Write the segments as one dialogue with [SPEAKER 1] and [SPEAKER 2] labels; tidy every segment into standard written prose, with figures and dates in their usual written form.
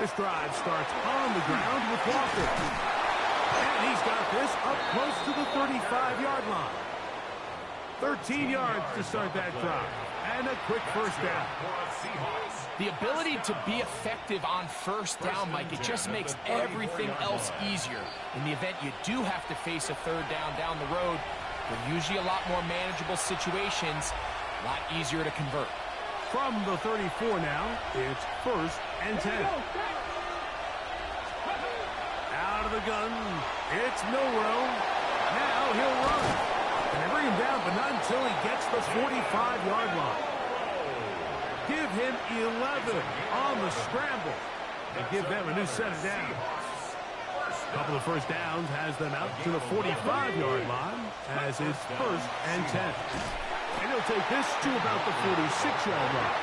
[SPEAKER 1] This drive starts on the ground with Walker. And he's got this up close to the 35-yard line. 13 yards to start that drive. And a quick first down.
[SPEAKER 2] The ability to be effective on first down, Mike, it just makes everything else easier. In the event you do have to face a third down the road, they're usually a lot more manageable situations, a lot easier to convert.
[SPEAKER 1] From the 34 now, it's 1st and 10. Out of the gun, it's Milroe. Now he'll run. And they bring him down, but not until he gets the 45-yard line. Give him 11 on the scramble and give them a new set of downs. A couple of first downs has them out to the 45-yard line as it's 1st and 10. And he'll take this to about the 46-yard line.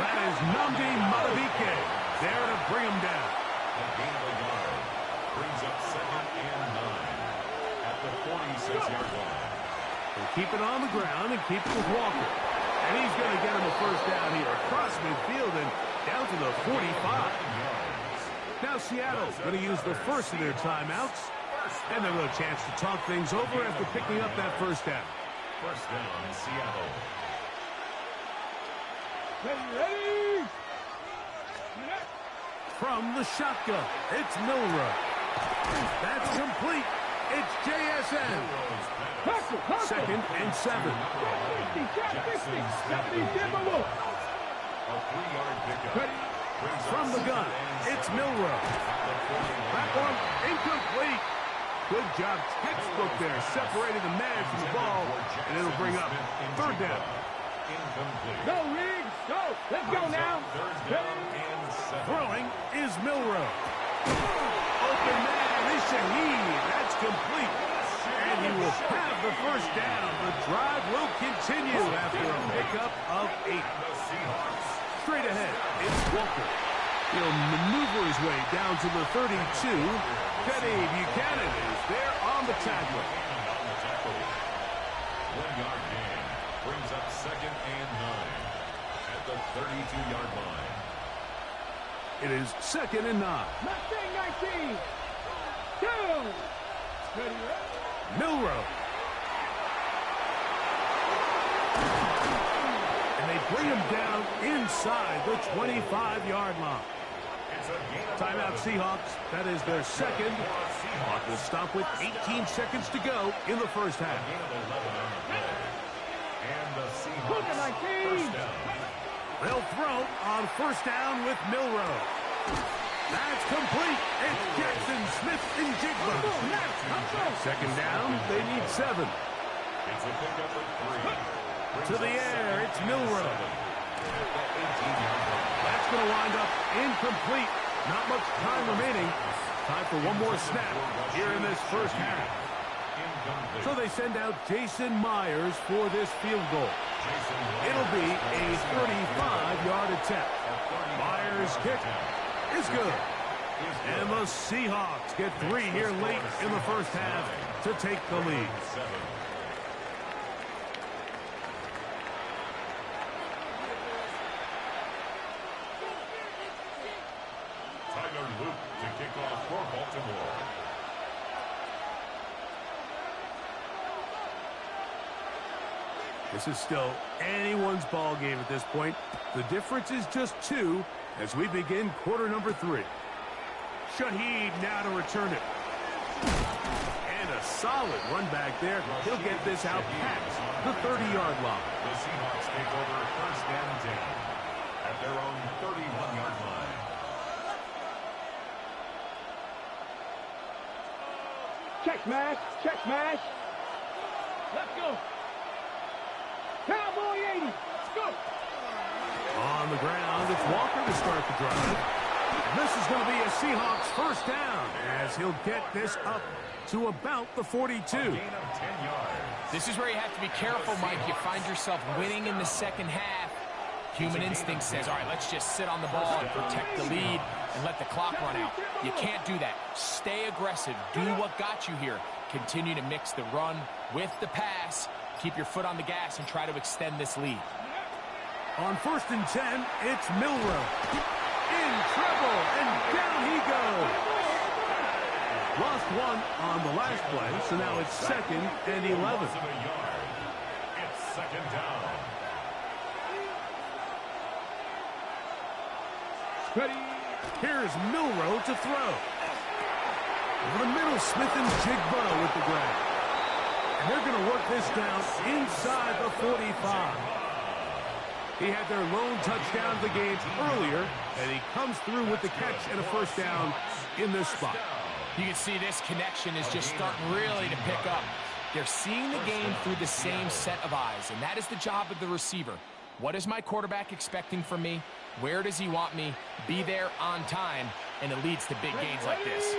[SPEAKER 1] That is Nnamdi Madubuike there to bring him down.
[SPEAKER 3] The gain of a yard brings up 2nd and 9 at the 46-yard line.
[SPEAKER 1] They'll keep it on the ground and keep it with Walker. And he's going to get him a first down here across midfield and down to the 45. Now Seattle's going to use the first of their timeouts. And they'll have a chance to talk things over after picking up that first down.
[SPEAKER 3] First down, Seattle.
[SPEAKER 1] Ready? From the shotgun, it's Milroe. That's complete. It's JSN. 2nd and 7.
[SPEAKER 3] A 3-yard pickup.
[SPEAKER 1] From the gun, it's Milroe. That one incomplete. Good job, textbook there, separating the man from the ball, and it'll bring up 3rd down.
[SPEAKER 4] Go, Riggs, go. Let's go now.
[SPEAKER 1] Throwing is Milroe. Open man is Shaheed. That's complete. And he will have the first down. The drive will continue after a pickup of 8. Straight ahead, it's Walker. He'll maneuver his way down to the 32. Teddy Buchanan is there on the tackle.
[SPEAKER 3] 1-yard gain brings up 2nd and 9 at the 32-yard line.
[SPEAKER 1] It is 2nd and 9.
[SPEAKER 4] Mustang 19. Go.
[SPEAKER 1] Milroe. And they bring him down inside the 25-yard line. Timeout Seahawks. That is their 2nd. Clock will stop with 18 seconds to go in the first half.
[SPEAKER 3] And the Seahawks first down.
[SPEAKER 1] They'll throw on first down with Milroe. That's complete. It's Jackson Smith and Jigba. 2nd down. They need 7.
[SPEAKER 3] It's a pickup of 3.
[SPEAKER 1] To the air. It's Milroe. That's going to wind up incomplete. Not much time remaining. Time for one more snap here in this first half. So they send out Jason Myers for this field goal. It'll be a 35-yard attempt. Myers' kick is good. And the Seahawks get 3 here late in the first half to take the lead.
[SPEAKER 3] Tyler Luke to kick off for Baltimore.
[SPEAKER 1] This is still anyone's ball game at this point. The difference is just 2 as we begin quarter number 3. Shaheed now to return it. And a solid run back there. He'll get this out past the 30-yard line.
[SPEAKER 3] The Seahawks take over 1st and 10 at their own 31-yard line.
[SPEAKER 4] Check smash. Check smash. Let's go. Cowboy 80. Let's go.
[SPEAKER 1] On the ground, it's Walker to start the drive. And this is going to be a Seahawks first down as he'll get this up to about the 42.
[SPEAKER 3] Gain of 10 yards.
[SPEAKER 2] This is where you have to be careful, Mike. You find yourself winning in the second half. Human instinct says, all right, let's just sit on the ball and protect the lead and let the clock run out. You can't do that. Stay aggressive. Do what got you here. Continue to mix the run with the pass. Keep your foot on the gas and try to extend this lead.
[SPEAKER 1] On 1st and 10, it's Milroe. In trouble and down goes. Lost one on the last play, so now it's 2nd and 11.
[SPEAKER 3] Loss of a yard. It's 2nd down.
[SPEAKER 1] Ready. Here's Milroe to throw. Over the middle, Smith and Jigbo with the grab. And they're going to work this down inside the 45. He had their lone touchdown of the game earlier, and he comes through with the catch and a first down in this spot.
[SPEAKER 2] You can see this connection is just starting really to pick up. They're seeing the game through the same set of eyes, and that is the job of the receiver. What is my quarterback expecting from me? Where does he want me? Be there on time, and it leads to big gains like this.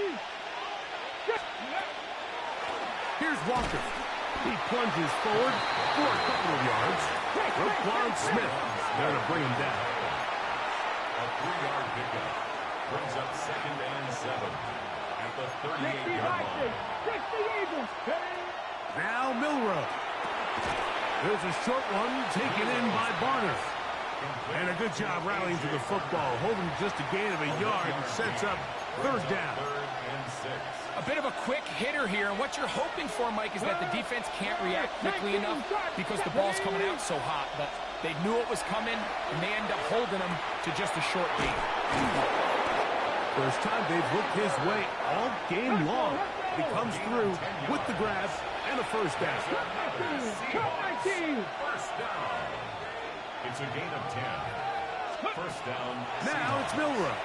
[SPEAKER 1] Here's Walker. He plunges forward for a couple of yards. Roquan Smith there to bring him down.
[SPEAKER 3] A 3-yard pickup brings up 2nd and 7 at the 38-yard line.
[SPEAKER 1] Now Milroe. There's a short one taken in by Barner. And a good job rallying to the football, holding just a gain of a yard and sets up 3rd down.
[SPEAKER 3] 3rd and 6.
[SPEAKER 2] A bit of a quick hitter here, and what you're hoping for, Mike, is that the defense can't react quickly enough because the ball's coming out so hot. But they knew it was coming, and they end up holding them to just a short gain.
[SPEAKER 1] First time they've looked his way all game long. He comes through with the grab and a first down.
[SPEAKER 3] First down. It's a gain of 10. First down.
[SPEAKER 1] Now it's Milroe.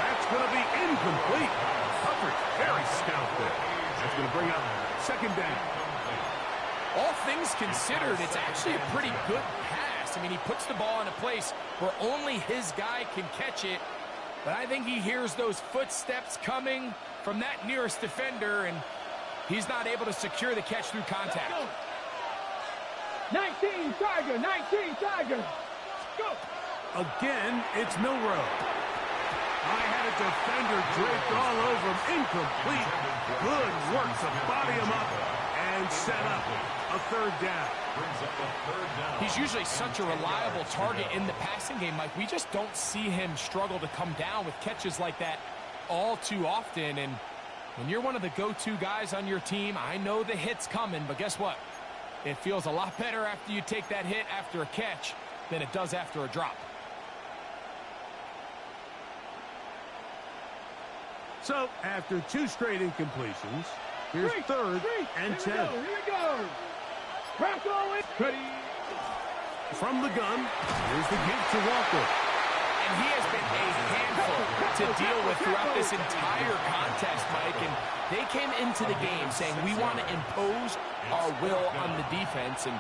[SPEAKER 1] That's going to be incomplete. Coverage very stout there. That's going to bring up 2nd down.
[SPEAKER 2] All things considered, it's actually a pretty good pass. I mean, he puts the ball in a place where only his guy can catch it. But I think he hears those footsteps coming from that nearest defender, and he's not able to secure the catch through contact.
[SPEAKER 4] 19 Tiger, 19 Tiger. Go.
[SPEAKER 1] Again, it's Milroe. I had a defender draped all over him. Incomplete. Good work to body him up and set up a 3rd down.
[SPEAKER 2] He's usually such a reliable target in the passing game, Mike. We just don't see him struggle to come down with catches like that all too often. And when you're one of the go-to guys on your team, I know the hit's coming, but guess what? It feels a lot better after you take that hit after a catch than it does after a drop.
[SPEAKER 1] So, after 2 straight incompletions, here's 3rd and 10.
[SPEAKER 4] Here we go. Crackle it. Ready.
[SPEAKER 1] From the gun, here's the give to Walker.
[SPEAKER 2] And he has been a handful to deal with throughout this entire contest, Mike. And they came into the game saying, we want to impose our will on the defense, and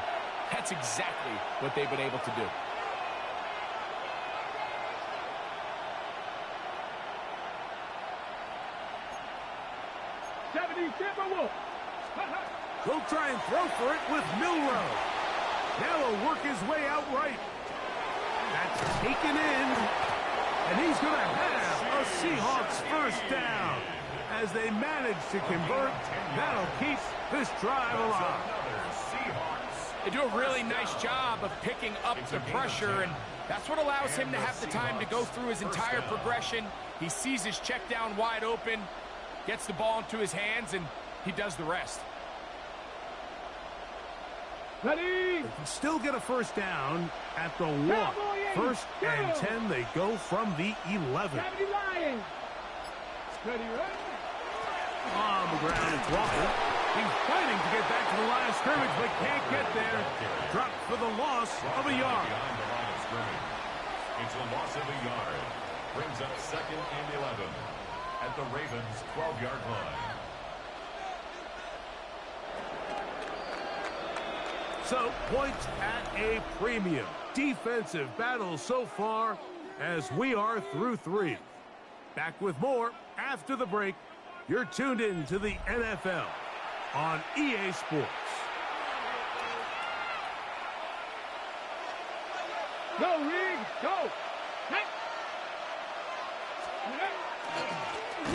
[SPEAKER 2] that's exactly what they've been able to do.
[SPEAKER 1] He'll try and throw for it with Milroe. Now he'll work his way out right. That's taken in. And he's going to have a Seahawks first down. As they manage to convert, that'll keep this drive alive.
[SPEAKER 2] They do a really nice job of picking up the pressure, and that's what allows him to have the time to go through his entire progression. He sees his check down wide open, gets the ball into his hands, and he does the rest.
[SPEAKER 4] Ready.
[SPEAKER 1] They can still get a first down at the 1. 1st and 10, they go from the 11.
[SPEAKER 4] Ready, right?
[SPEAKER 1] On the ground, it's Walker. He's fighting to get back to the line of scrimmage, but can't get there. Dropped for the loss of a yard.
[SPEAKER 3] Behind the line of scrimmage. It's a loss of a yard. Brings up 2nd and 11 at the Ravens' 12-yard line.
[SPEAKER 1] So, points at a premium. Defensive battle so far as we are through 3. Back with more after the break. You're tuned in to the NFL on EA Sports.
[SPEAKER 4] Go, Reed, go.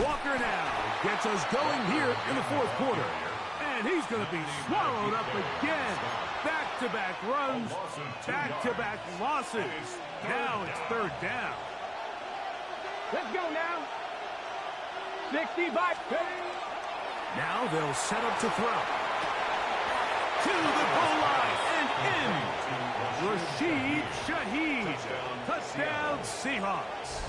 [SPEAKER 1] Walker now gets us going here in the 4th quarter. And he's going to be swallowed up again. Back-to-back runs, back-to-back losses. Now it's 3rd down.
[SPEAKER 4] Let's go now. 65.
[SPEAKER 1] Now they'll set up to throw. To the goal line and in. Rashid Shaheed. Touchdown, Seahawks.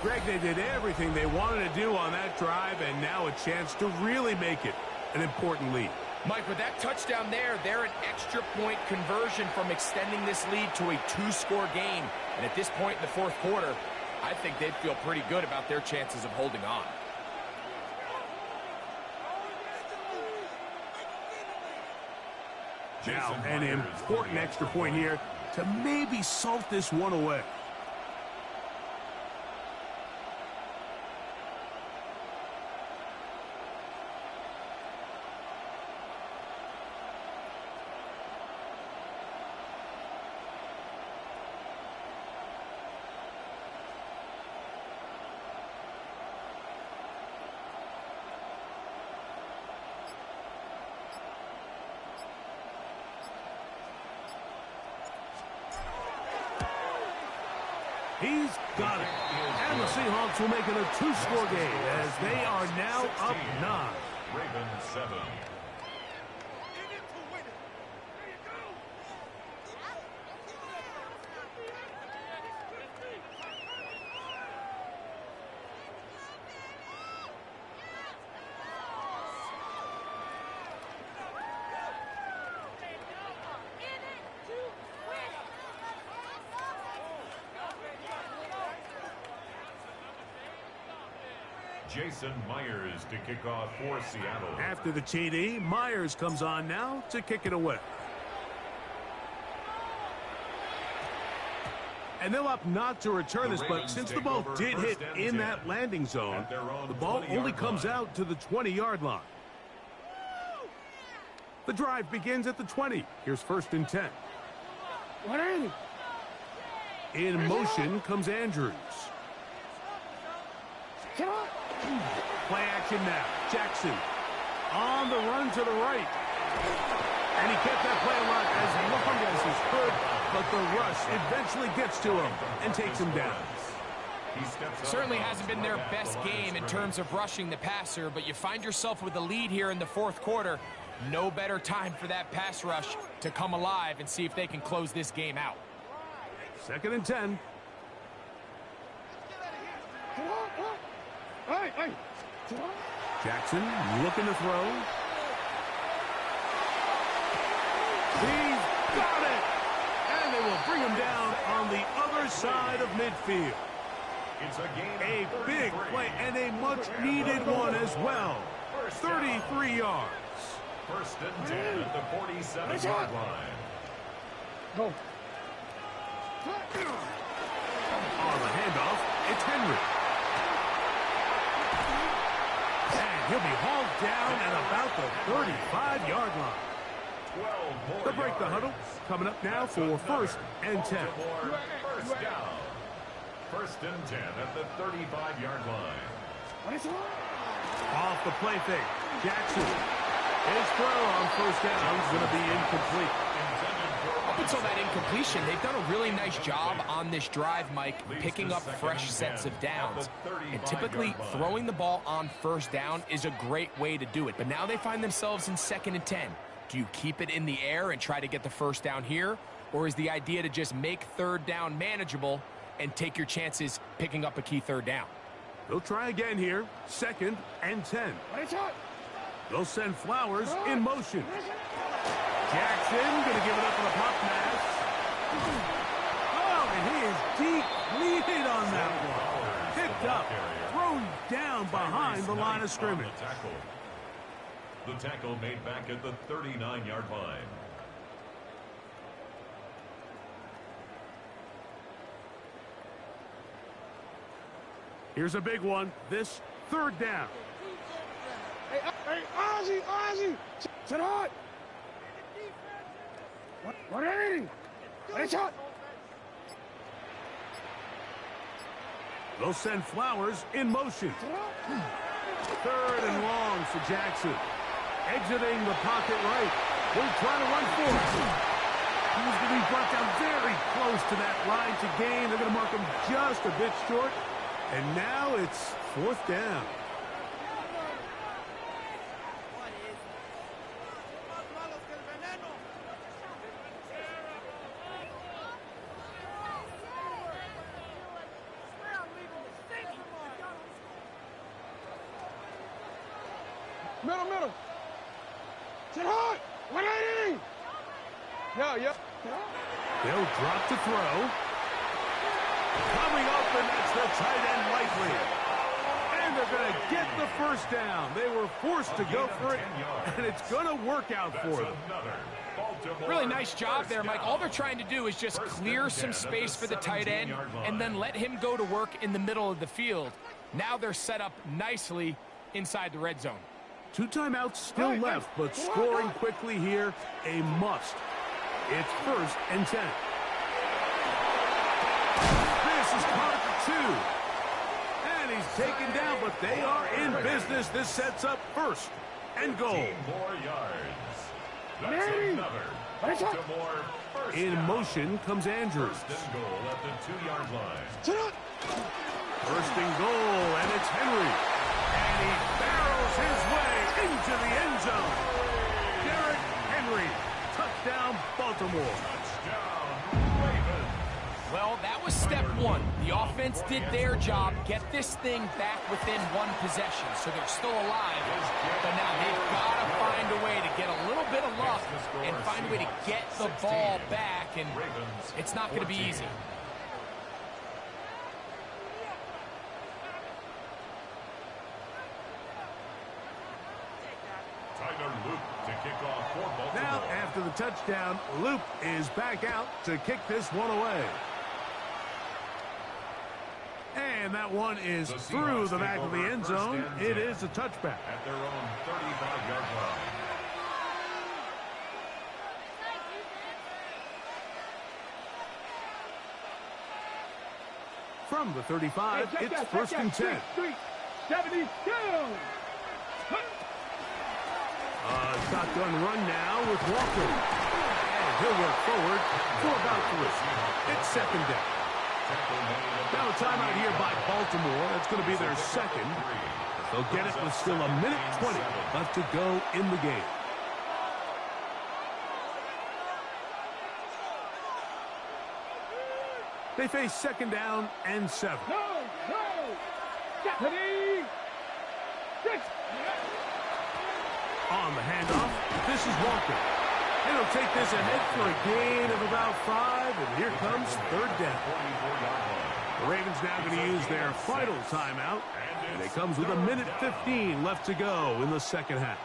[SPEAKER 1] Greg, they did everything they wanted to do on that drive, and now a chance to really make it an important lead.
[SPEAKER 2] Mike, with that touchdown there, they're an extra point conversion from extending this lead to a 2-score game. And at this point in the fourth quarter, I think they'd feel pretty good about their chances of holding on.
[SPEAKER 1] Now, an important extra point here to maybe salt this one away. He's got it. And the Seahawks will make it a 2-score game as they are now up 9.
[SPEAKER 3] Ravens 7. Jason Myers to kick off for Seattle.
[SPEAKER 1] After the TD, Myers comes on now to kick it away. And they'll opt not to return this, but since the ball did hit in that landing zone, the ball only comes out to the 20-yard line. The drive begins at the 20. Here's 1st and 10.
[SPEAKER 4] What are you?
[SPEAKER 1] In motion comes Andrews.
[SPEAKER 4] Come on.
[SPEAKER 1] Play action now. Jackson on the run to the right. And he kept that play alive as long as he could, but the rush eventually gets to him and takes him down.
[SPEAKER 2] Certainly hasn't been their best game in terms of rushing the passer, but you find yourself with a lead here in the fourth quarter. No better time for that pass rush to come alive and see if they can close this game out.
[SPEAKER 1] 2nd and 10.
[SPEAKER 4] Hey.
[SPEAKER 1] Jackson looking to throw. He's got it! And they will bring him down on the other side of midfield.
[SPEAKER 3] It's a
[SPEAKER 1] big play and a much-needed one as well. 33 yards.
[SPEAKER 3] 1st and 10 at the 47-yard line.
[SPEAKER 4] Go.
[SPEAKER 1] On the handoff, it's Henry. And he'll be hauled down at about the 35-yard line. They'll break the huddle. Coming up now for 1st and 10.
[SPEAKER 3] First down. 1st and 10 at the 35-yard line.
[SPEAKER 1] Off the play fake. Jackson. His throw on 1st down is going to be incomplete.
[SPEAKER 2] Up until that incompletion, they've done a really nice job on this drive, Mike, picking up fresh sets of downs. And typically, throwing the ball on 1st down is a great way to do it. But now they find themselves in 2nd and 10. Do you keep it in the air and try to get the 1st down here? Or is the idea to just make 3rd down manageable and take your chances picking up a key 3rd down?
[SPEAKER 1] They'll try again here. 2nd and 10. They'll send Flowers in motion. Jackson going to give it up on a pop pass. Oh, and he is depleted on that one. Picked up, thrown down behind the line of scrimmage.
[SPEAKER 3] The tackle made back at the 39-yard line.
[SPEAKER 1] Here's a big one. This 3rd down.
[SPEAKER 4] Hey, Ozzy! Sit on! What are you? Let's shot!
[SPEAKER 1] They'll send Flowers in motion. 3rd and long for Jackson. Exiting the pocket right. He'll try to run for it. He's going to be brought down very close to that line to gain. They're going to mark him just a bit short. And now it's 4th down.
[SPEAKER 4] Middle. Sit hard. 180. Yeah.
[SPEAKER 1] They'll drop to throw. Coming up, and that's the tight end likely. And they're going to get the first down. They were forced to go for it, and it's going to work out for them.
[SPEAKER 2] Really nice job there, Mike. All they're trying to do is just clear some space for the tight end and then let him go to work in the middle of the field. Now they're set up nicely inside the red zone.
[SPEAKER 1] 2 timeouts still left, but scoring quickly here, a must. It's 1st and 10. This is Carter 2. And he's taken down, but they are in business. This sets up 1st and goal.
[SPEAKER 3] 15 more yards. That's another.
[SPEAKER 1] In motion comes Andrews.
[SPEAKER 3] 1st and goal at the 2-yard line.
[SPEAKER 1] 1st and goal, and it's Henry. And he barrels his way into the end zone. Derrick Henry. Touchdown, Baltimore.
[SPEAKER 3] Touchdown, Ravens.
[SPEAKER 2] Well, that was step 1. The offense did their job, get this thing back within 1 possession, so they're still alive. But now they've got to find a way to get a little bit of luck and find a way to get the ball back, and it's not going to be easy.
[SPEAKER 1] Now, after the touchdown, Luke is back out to kick this one away. And that one is through the back of the end zone. It is a touchback.
[SPEAKER 3] At their own 35-yard line.
[SPEAKER 1] From the 35, it's 1st and 10.
[SPEAKER 4] 72.
[SPEAKER 1] Shotgun run now with Walker. And he'll work forward for about 3. It's 2nd down. Now a timeout here by Baltimore. That's going to be their 2nd. They'll get it with still a minute 20 left to go in the game. They face 2nd down and 7.
[SPEAKER 4] No. Stephanie. 6.
[SPEAKER 1] On the handoff, this is Walker. And he'll take this ahead for a gain of about 5, and here comes 3rd down. The Ravens now going to use their final timeout, and it comes with a minute 15 left to go in the 2nd half.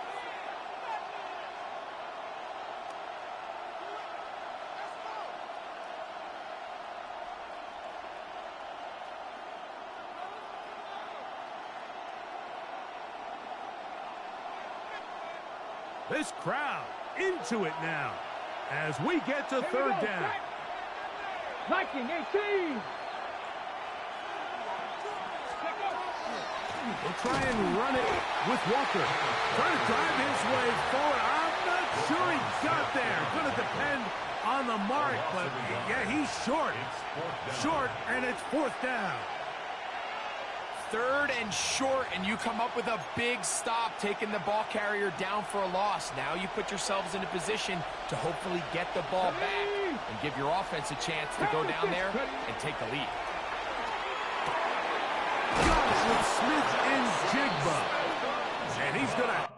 [SPEAKER 1] This crowd into it now as we get to 3rd down.
[SPEAKER 4] 19-18.
[SPEAKER 1] They'll try and run it with Walker. Trying to drive his way forward. I'm not sure he got there. Going to depend on the mark, but yeah, he's short. Short, and it's 4th down.
[SPEAKER 2] 3rd and short, and you come up with a big stop, taking the ball carrier down for a loss. Now you put yourselves in a position to hopefully get the ball back and give your offense a chance to go down there and take the lead.
[SPEAKER 1] Gosh, with Smith and Jigba. And he's going to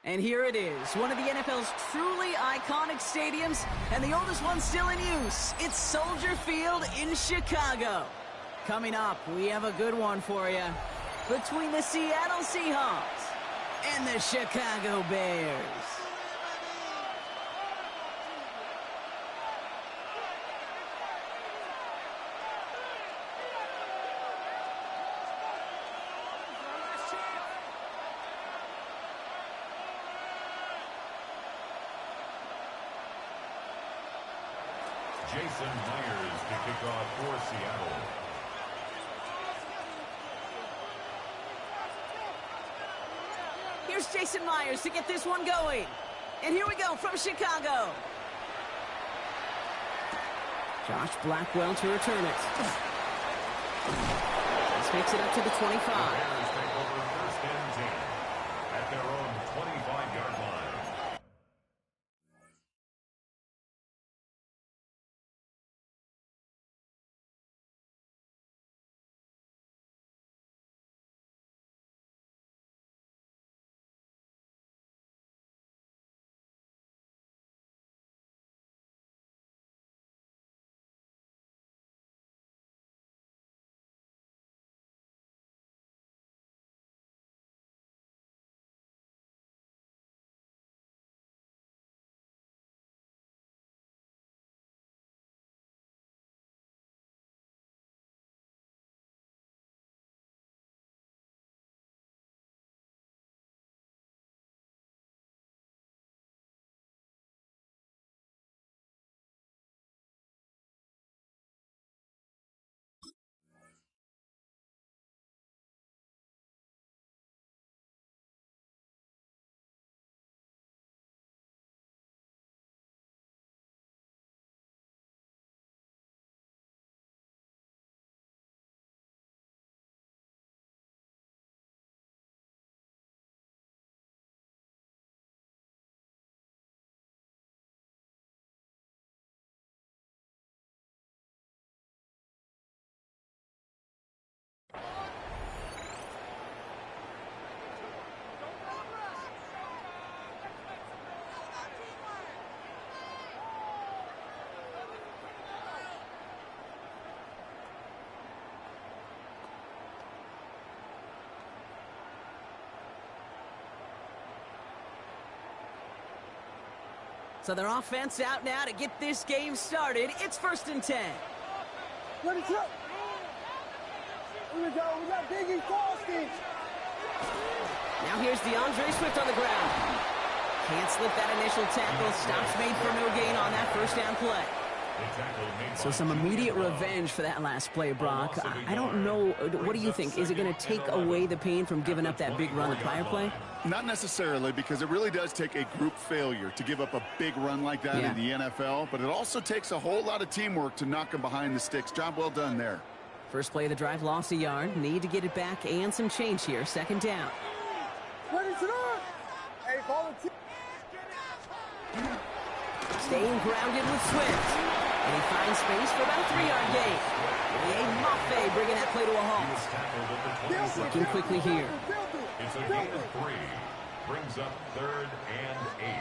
[SPEAKER 5] And here it is, one of the NFL's truly iconic stadiums, and the oldest one still in use. It's Soldier Field in Chicago. Coming up, we have a good one for you. Between the Seattle Seahawks and the Chicago Bears.
[SPEAKER 3] Jason Myers to kick off for Seattle.
[SPEAKER 5] Here's Jason Myers to get this one going. And here we go from Chicago. Josh Blackwell to return it. This makes it up to the 25.
[SPEAKER 3] The Bears take over first and 10 at their own 25-yard line.
[SPEAKER 5] So their offense out now to get this game started. It's 1st and 10.
[SPEAKER 4] Ready, trip. Here we go. We got Biggie Frosty.
[SPEAKER 5] Now here's DeAndre Swift on the ground. Can't slip that initial tackle. Stops made for no gain on that first down play. So some immediate revenge for that last play, Brock. I don't know. What do you think? Is it going to take away the pain from giving up that big run the prior play?
[SPEAKER 6] Not necessarily, because it really does take a group failure to give up a big run like that in the NFL. But it also takes a whole lot of teamwork to knock them behind the sticks. Job well done there.
[SPEAKER 5] First play of the drive lost a yard. Need to get it back and some change here. 2nd down.
[SPEAKER 4] Ready, sit up. Hey, volunteer.
[SPEAKER 5] Staying grounded with Swift. And he finds space for about a 3-yard gain. Mafe bringing that play to a halt. Looking quickly here.
[SPEAKER 3] It's a gain of 3. Brings up 3rd and 8.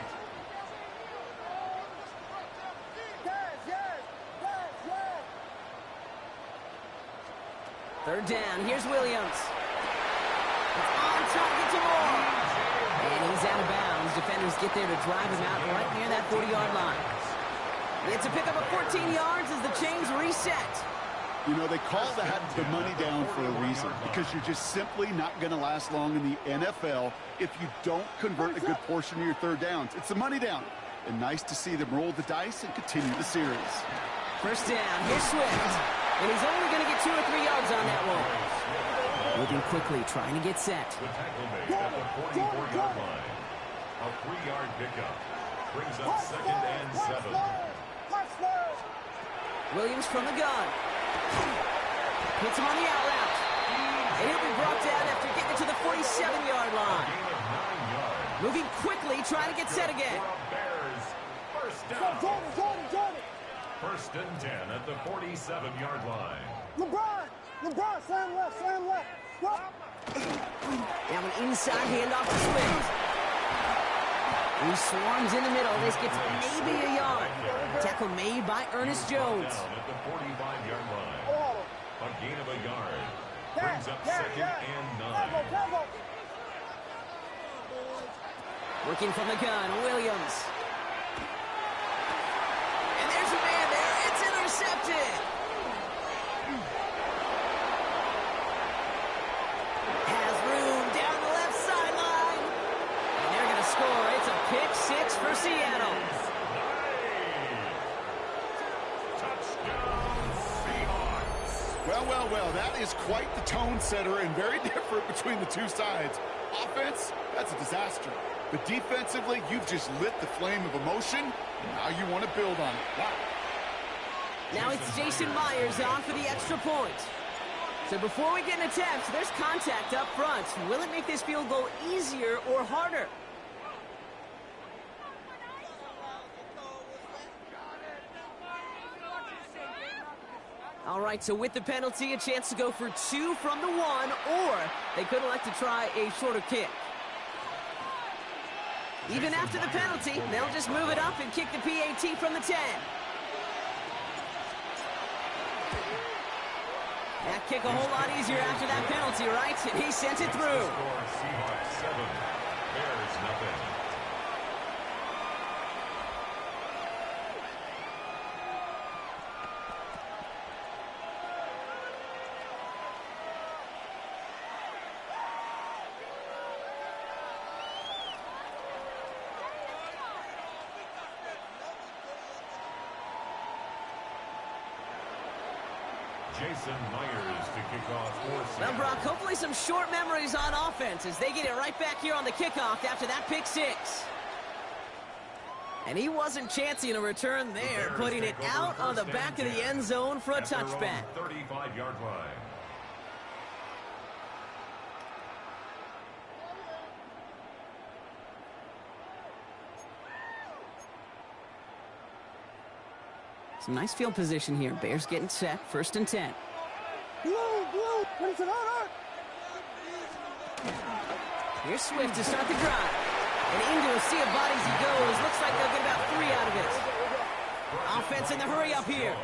[SPEAKER 5] Third down. Here's Williams. It's on target to Moore. And he's out of bounds. Defenders get there to drive him out right near that 40-yard line. It's a pickup of 14 yards as the chains reset.
[SPEAKER 6] You know, they call that the money down for a reason, because you're just simply not going to last long in the NFL if you don't convert a good portion of your third downs. It's the money down. And nice to see them roll the dice and continue the series.
[SPEAKER 5] First down. Here's Swift. And he's only going to get 2 or 3 yards on that one. Moving quickly, trying to get set.
[SPEAKER 3] The tackle made at the 44-yard line. A 3-yard pickup. Brings up 2nd and 7.
[SPEAKER 5] Williams from the gun. Hits him on the out route. And he'll be brought down after getting to the 47-yard line.
[SPEAKER 3] Gain of 9 yards.
[SPEAKER 5] Moving quickly, trying to get set again.
[SPEAKER 3] Bears. First down. First and 10 at the 47-yard line.
[SPEAKER 4] LeBron, slam left.
[SPEAKER 5] Now an inside handoff to Swift. He swarms in the middle. This gets maybe a yard. Tackle made by Ernest Jones.
[SPEAKER 3] At the 45-yard line. A gain of a yard. Brings up second and 9.
[SPEAKER 5] Working from the gun, Williams. And there's a man there. It's intercepted. Has room down the left sideline. And they're going to score. It's a pick six for Seattle.
[SPEAKER 3] Touchdown, Seahawks.
[SPEAKER 6] Well, that is quite the tone setter and very different between the two sides. Offense, that's a disaster. But defensively, you've just lit the flame of emotion, and now you want to build on it. Wow.
[SPEAKER 5] Now it's Jason Myers on for the extra point. So before we get an attempt, there's contact up front. Will it make this field goal easier or harder? All right, so with the penalty, a chance to go for 2 from the 1, or they could elect to try a shorter kick. Even after the penalty, they'll just move it up and kick the PAT from the 10. That kick a whole lot easier after that penalty, right? And he sent it through.
[SPEAKER 3] Seahawks 7, Bears nothing. Jason Myers to kick off for
[SPEAKER 5] Well, Brock, hopefully some short memories on offense as they get it right back here on the kickoff after that pick six. And he wasn't chancing a return there, putting it out on the back of the end zone for a touchback.
[SPEAKER 3] 35-yard line.
[SPEAKER 5] Some nice field position here. Bears getting set. 1st and 10. Here's Swift to start the drive. And into a sea of bodies he goes. Looks like they'll get about 3 out of it. Offense in the hurry up here.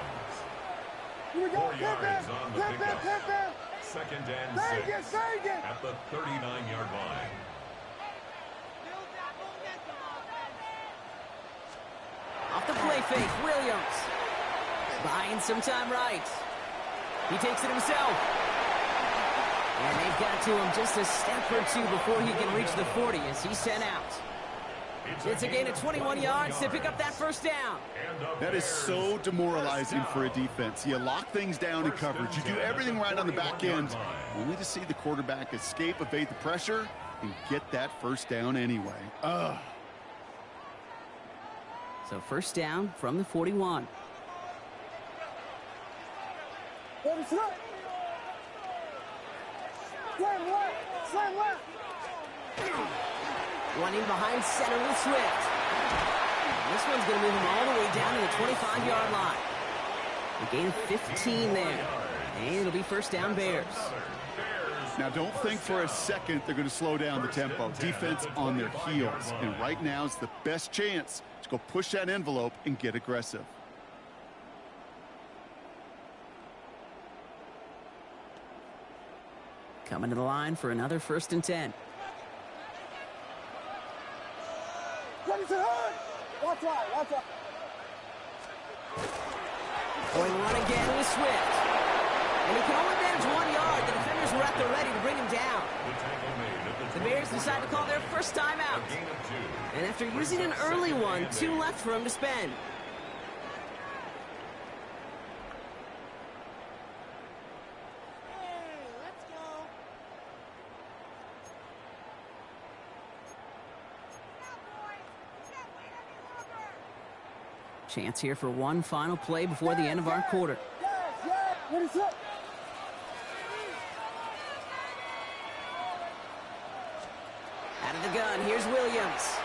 [SPEAKER 3] 4 yards on the pickup. 2nd and 6 at the 39-yard line.
[SPEAKER 5] Off the play fake, Williams. Buying some time right. He takes it himself. And they've got to him just a step or 2 before he can reach the 40 as he's sent out. It's a gain of 21 yards to pick up that 1st down.
[SPEAKER 6] That is so demoralizing for a defense. You lock things down in coverage. You do everything right on the back end, only to see the quarterback escape, evade the pressure, and get that 1st down anyway.
[SPEAKER 5] So 1st down from the 41. Running behind center with Swift. This one's going to move him all the way down to the 25-yard line. A gain of 15 there. And it'll be 1st down Bears.
[SPEAKER 6] Now, don't think for a second they're going to slow down the tempo. Defense on their heels. And right now is the best chance to go push that envelope and get aggressive.
[SPEAKER 5] Coming to the line for another 1st and 10. Going run again with Swift. And he can only manage 1 yard. The defenders were at the ready to bring him down. The Bears decide to call their 1st timeout. And after using an early one, 2 left for him to spend. Chance here for one final play before the end of our quarter. Out of the gun, here's Williams.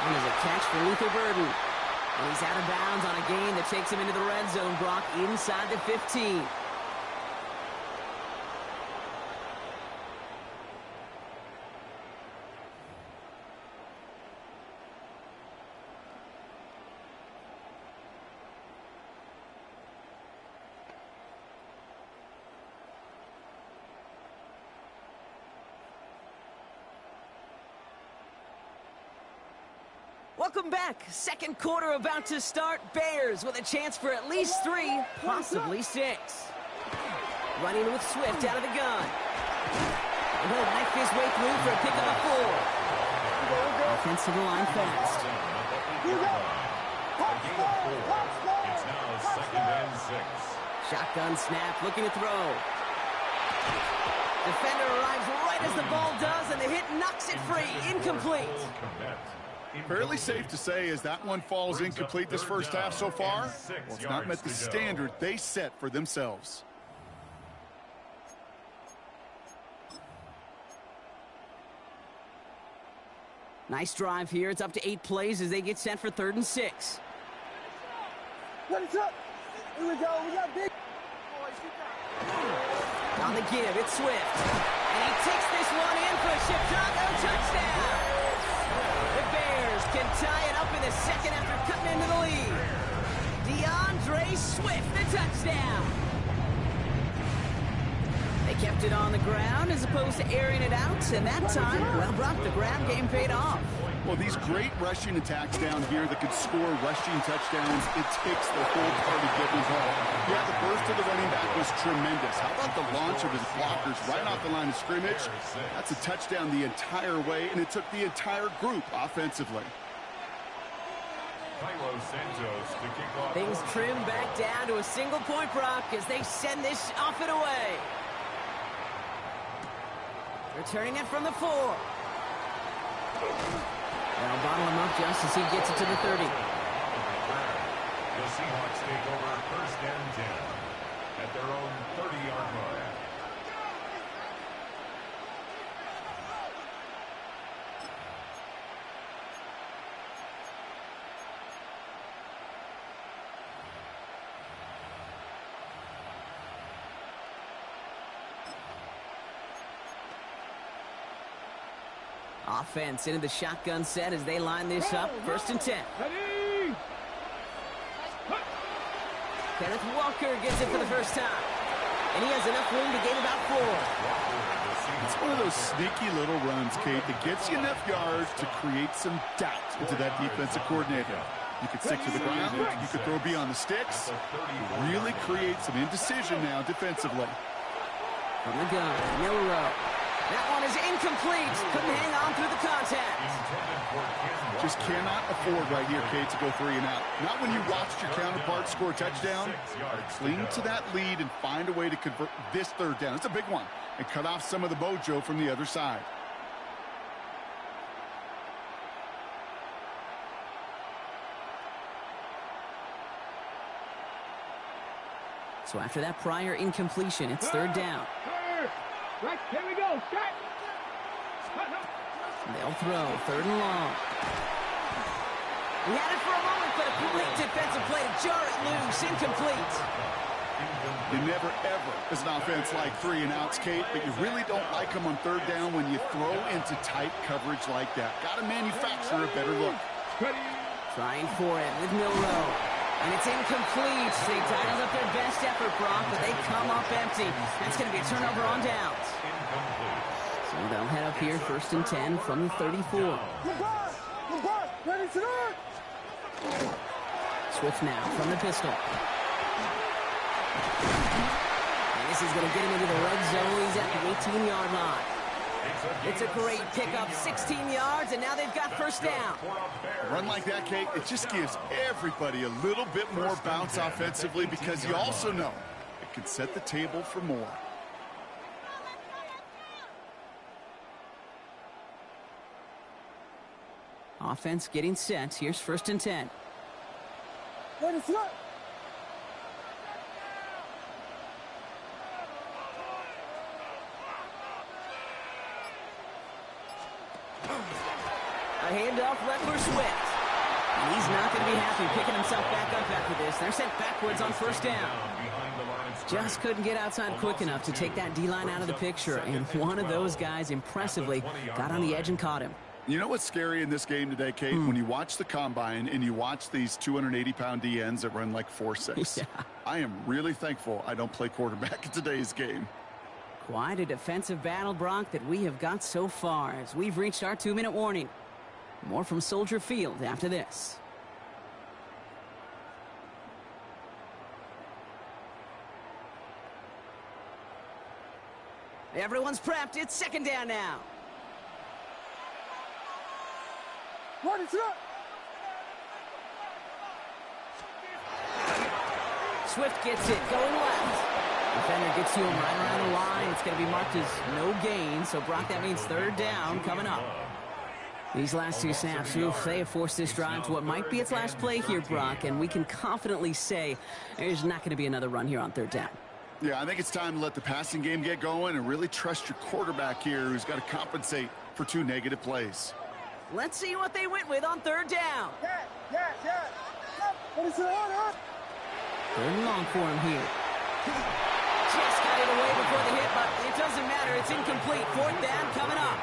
[SPEAKER 5] And there's a catch for Luther Burden. And he's out of bounds on a gain that takes him into the red zone, Brock, inside the 15. Welcome back. Second quarter about to start. Bears with a chance for at least 3, possibly 6. Running with Swift out of the gun. And he'll knife his way through for a pick of the 4. Offense to the line fast.
[SPEAKER 3] It's now 2nd and 6.
[SPEAKER 5] Shotgun snap, looking to throw. Defender arrives right as the ball does, and the hit knocks it free. Incomplete.
[SPEAKER 6] Fairly safe to say as that one falls incomplete this first half so far, well, it's not met the standard they set for themselves.
[SPEAKER 5] Nice drive here. It's up to 8 plays as they get set for 3rd and 6.
[SPEAKER 4] Let it up. Here we go. We got big.
[SPEAKER 5] On the give, it's Swift. And he takes this one in for a Chicago touchdown. The Bears can tie it up in the second after cutting into the lead. DeAndre Swift, the touchdown. They kept it on the ground as opposed to airing it out, and that time, well, Brock, the grab game paid off.
[SPEAKER 6] Well, these great rushing attacks down here that could score rushing touchdowns, it takes the whole party getting involved. Yeah, the burst of the running back was tremendous. How about the launch of his blockers right off the line of scrimmage? That's a touchdown the entire way, and it took the entire group offensively.
[SPEAKER 5] Things trim back down to a single point, Brock, as they send this off and away. Returning it from the 4. They'll bottle him up just as he gets it to the 30.
[SPEAKER 3] The Seahawks take over 1st and 10 at their own 30-yard line.
[SPEAKER 5] Offense into the shotgun set as they line this up. 1st and 10. Kenneth Walker gets it for the first time. And he has enough room to gain about 4.
[SPEAKER 6] It's one of those sneaky little runs, Kate, that gets you enough yards to create some doubt into that defensive coordinator. You could stick to the ground. You could throw beyond the sticks. Really create some indecision now defensively.
[SPEAKER 5] From the gun, Milrow. That one is incomplete. Couldn't hang on through the contact.
[SPEAKER 6] Just cannot afford right here, Kate, to go 3 and out. Not when you watched your counterpart score a touchdown. Cling to that lead and find a way to convert this 3rd down. It's a big one. And cut off some of the mojo from the other side.
[SPEAKER 5] So after that prior incompletion, it's 3rd down.
[SPEAKER 4] Right, here we go. Shot.
[SPEAKER 5] They'll throw 3rd and long. He had it for a moment, but a complete defensive play to jar it loose. Incomplete.
[SPEAKER 6] You never, ever, as an offense, like 3 and outs, Kate, but you really don't like them on 3rd down when you throw into tight coverage like that. Got to manufacture a better look.
[SPEAKER 5] Trying for it with Milrow. And it's incomplete. They dialed up their best effort, Brock, but they come up empty. That's going to be a turnover on downs. So they'll head up here 1st and 10 from the 34.
[SPEAKER 4] Ready to run.
[SPEAKER 5] Swift now from the pistol. And this is going to get him into the red zone. He's at the 18-yard line. It's a great pickup, 16 yards, and now they've got 1st down.
[SPEAKER 6] A run like that, Kate, it just gives everybody a little bit more bounce offensively because you also know it can set the table for more.
[SPEAKER 5] Offense getting set. Here's 1st and 10.
[SPEAKER 4] Ready to run.
[SPEAKER 5] A handoff left for Swift. And he's not going to be happy picking himself back up after this. They're sent backwards on 1st down. Just couldn't get outside quick enough to take that D-line out of the picture. And one of those guys impressively got on the edge and caught him.
[SPEAKER 6] You know what's scary in this game today, Kate? When you watch the combine and you watch these 280-pound DNs that run like 4.6. Yeah. I am really thankful I don't play quarterback in today's game.
[SPEAKER 5] Quite a defensive battle, Brock, that we have got so far as we've reached our 2-minute warning. More from Soldier Field after this. Everyone's prepped. It's second down now.
[SPEAKER 4] Run it up.
[SPEAKER 5] Swift gets it, going left. Defender gets to him right around the line. It's going to be marked as no gain. So, Brock, that means third down coming up. These last two snaps, they have forced this drive to what might be its last play here, Brock. And we can confidently say there's not going to be another run here on third down.
[SPEAKER 6] Yeah, I think it's time to let the passing game get going and really trust your quarterback here, who's got to compensate for 2 negative plays.
[SPEAKER 5] Let's see what they went with on third down.
[SPEAKER 4] Yeah. What is it on?
[SPEAKER 5] Third and long for him here. Just got it away before the hit, but it doesn't matter. It's incomplete. Fourth down coming up.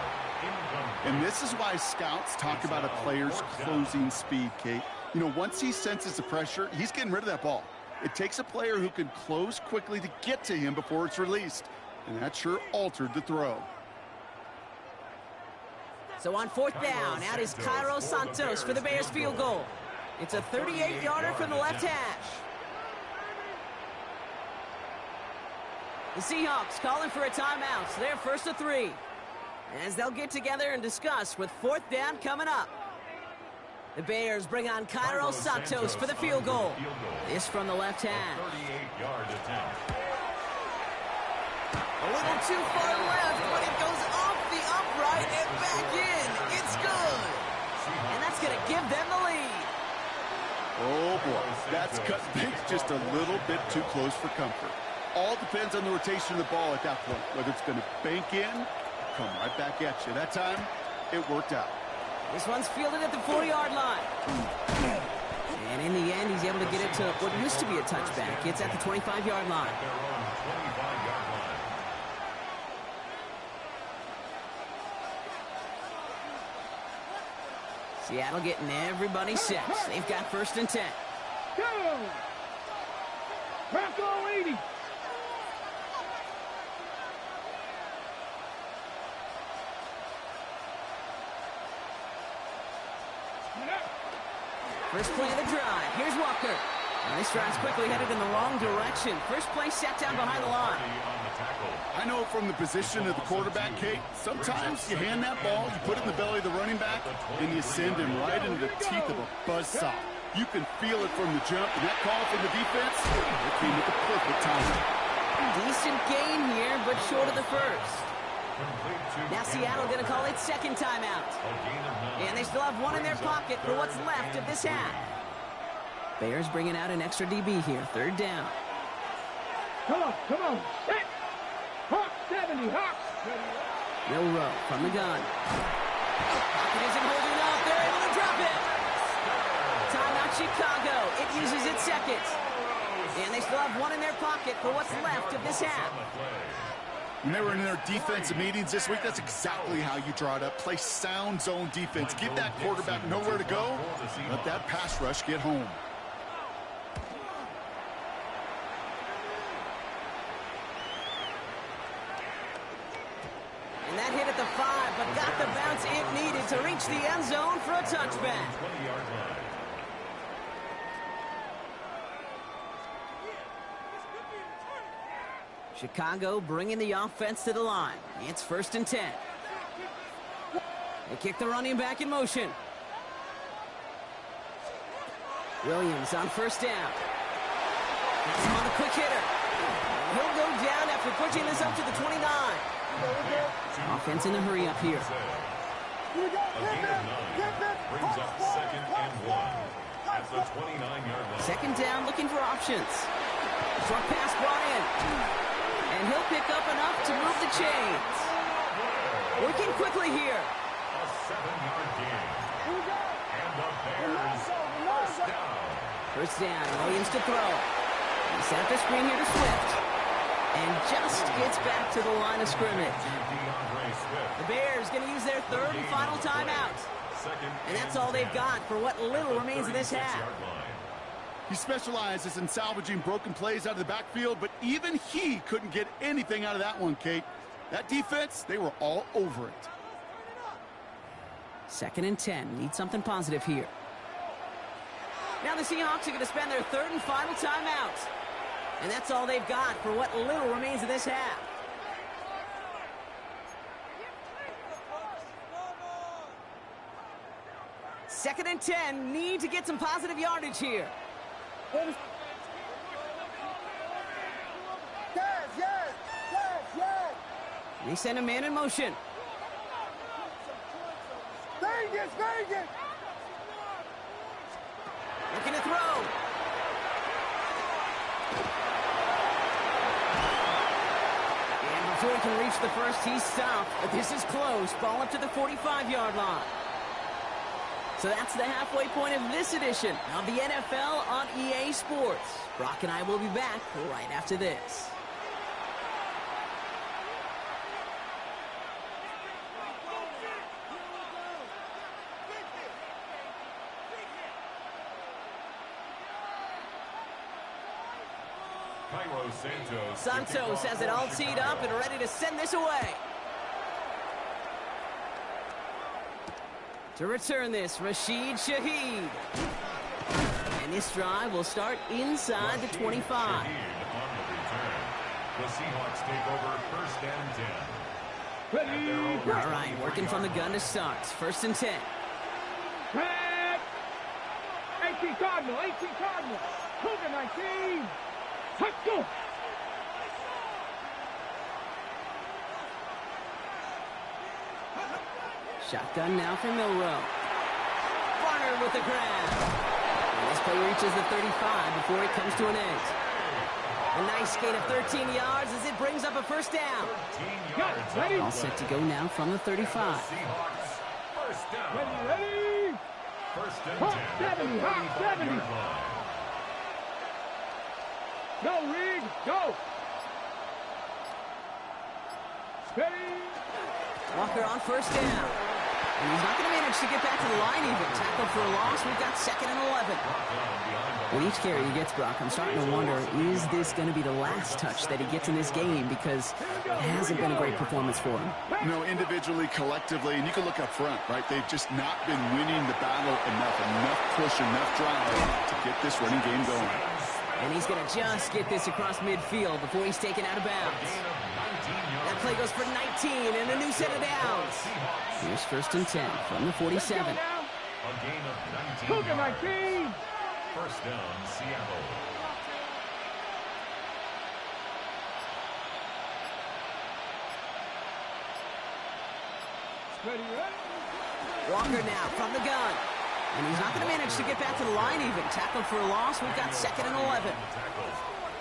[SPEAKER 6] And this is why scouts talk about a player's closing speed, Kate. You know, once he senses the pressure, he's getting rid of that ball. It takes a player who can close quickly to get to him before it's released. And that sure altered the throw.
[SPEAKER 5] So on fourth down, out is Cairo Santos for the Bears field goal. It's a 38-yarder from the left hash. The Seahawks calling for a timeout. So they're first to 3. As they'll get together and discuss with fourth down coming up. The Bears bring on Cairo Santos for the field goal. This from the left hash.
[SPEAKER 3] 38-yard attempt.
[SPEAKER 5] A little too far left, but it goes off the upright and back in. It's good. And that's going to give them the lead.
[SPEAKER 6] Oh, boy. That's cut things just a little bit too close for comfort. All depends on the rotation of the ball at that point, whether it's going to bank in, come right back at you. That time, it worked out.
[SPEAKER 5] This one's fielded at the 40-yard line. And in the end, he's able to get it to what used to be a touchback. It's at the 25-yard line.
[SPEAKER 3] Their own 25-yard line.
[SPEAKER 5] Seattle getting everybody set. They've got first and 10.
[SPEAKER 4] Go! Bronco 80.
[SPEAKER 5] First play of the drive. Here's Walker. And this drive's quickly headed in the wrong direction. First play sat down behind the line.
[SPEAKER 6] I know from the position of the quarterback, Kate, sometimes you hand that ball, you put it in the belly of the running back, and you send him right into the teeth of a buzzsaw. You can feel it from the jump, and that call from the defense, it came at the perfect time.
[SPEAKER 5] Decent gain here, but short of the first. Now Seattle going to call its second timeout. And they still have one in their pocket for what's left of this half. Bears bringing out an extra DB here. Third down.
[SPEAKER 4] Come on. Set. Hawk 70, Hawk.
[SPEAKER 5] Milrow from the gun. Pocket isn't holding up. They're able to drop it. Timeout Chicago. It uses its second. And they still have one in their pocket for what's left of this half.
[SPEAKER 6] When they were in their defensive meetings this week, that's exactly how you draw it up. Play sound zone defense. Give that quarterback nowhere to go. Let that pass rush get home.
[SPEAKER 5] And that hit at the 5, but got the bounce it needed to reach the end zone for a touchback.
[SPEAKER 3] 20-yard line.
[SPEAKER 5] Chicago bringing the offense to the line. It's first and 10. They kick the running back in motion. Williams on first down. Gets him on a quick hitter. He'll go down after pushing this up to the 29. Offense in a hurry up here.
[SPEAKER 3] A gain of 9 brings up second and 1 at the 29-yard line.
[SPEAKER 5] Second down, looking for options. Short pass brought in. And he'll pick up enough to move the chains. Working quickly here.
[SPEAKER 3] A 7-yard gain. And the Bears first down.
[SPEAKER 5] First down, Williams to throw. He set up the screen here to Swift. And just gets back to the line of scrimmage. The Bears going to use their third and final timeout. And that's all they've got for what little remains of this half.
[SPEAKER 6] He specializes in salvaging broken plays out of the backfield, but even he couldn't get anything out of that one, Kate. That defense, they were all over it.
[SPEAKER 5] 2nd and 10. Need something positive here. Now the Seahawks are going to spend their 3rd and final timeout. And that's all they've got for what little remains of this half. Second and 10. Need to get some positive yardage here.
[SPEAKER 4] Yes, yes, yes, yes.
[SPEAKER 5] They send a man in motion.
[SPEAKER 4] Vegas, Vegas.
[SPEAKER 5] Looking to throw. And before he can reach the first, he's stopped. But this is close. Ball up to the 45-yard line. So that's the halfway point of this edition of the NFL on EA Sports. Brock and I will be back right after this. Santos has it all teed up and ready to send this away. To return this, Rashid Shaheed. And this drive will start inside the 25.
[SPEAKER 3] The Seahawks take over 1st and 10.
[SPEAKER 5] All right, working from the gun to start. 1st and 10.
[SPEAKER 4] 18 Cardinal, 18 Cardinal. Cougar 19. Let's go.
[SPEAKER 5] Shotgun now for Milrow. Barner with the grab. And this play reaches the 35 before it comes to an end. A nice gain of 13 yards as it brings up a 1st down. All set to go now from the 35.
[SPEAKER 3] Seahawks, 1st down.
[SPEAKER 4] Ready.
[SPEAKER 3] 1st and 10.
[SPEAKER 4] 70, 70. Go, Reed, go. Ready.
[SPEAKER 5] Walker on 1st down. And he's not going to manage to get back to the line even. Tackled for a loss. We've got 2nd and 11. With each carry he gets, Brock, I'm starting to wonder, is this going to be the last touch that he gets in this game? Because it hasn't been a great performance for him.
[SPEAKER 6] You know, individually, collectively, and you can look up front, right? They've just not been winning the battle enough push, enough drive to get this running game going.
[SPEAKER 5] And he's going to just get this across midfield before he's taken out of bounds. That play goes for 19 and a new set of downs. Here's 1st and 10 from the 47.
[SPEAKER 3] A gain of 19.
[SPEAKER 4] Cougar 19.
[SPEAKER 3] 1st down, Seattle.
[SPEAKER 5] Walker now from the gun. And he's not going to manage to get back to the line even. Tackled for a loss. We've got 2nd and 11.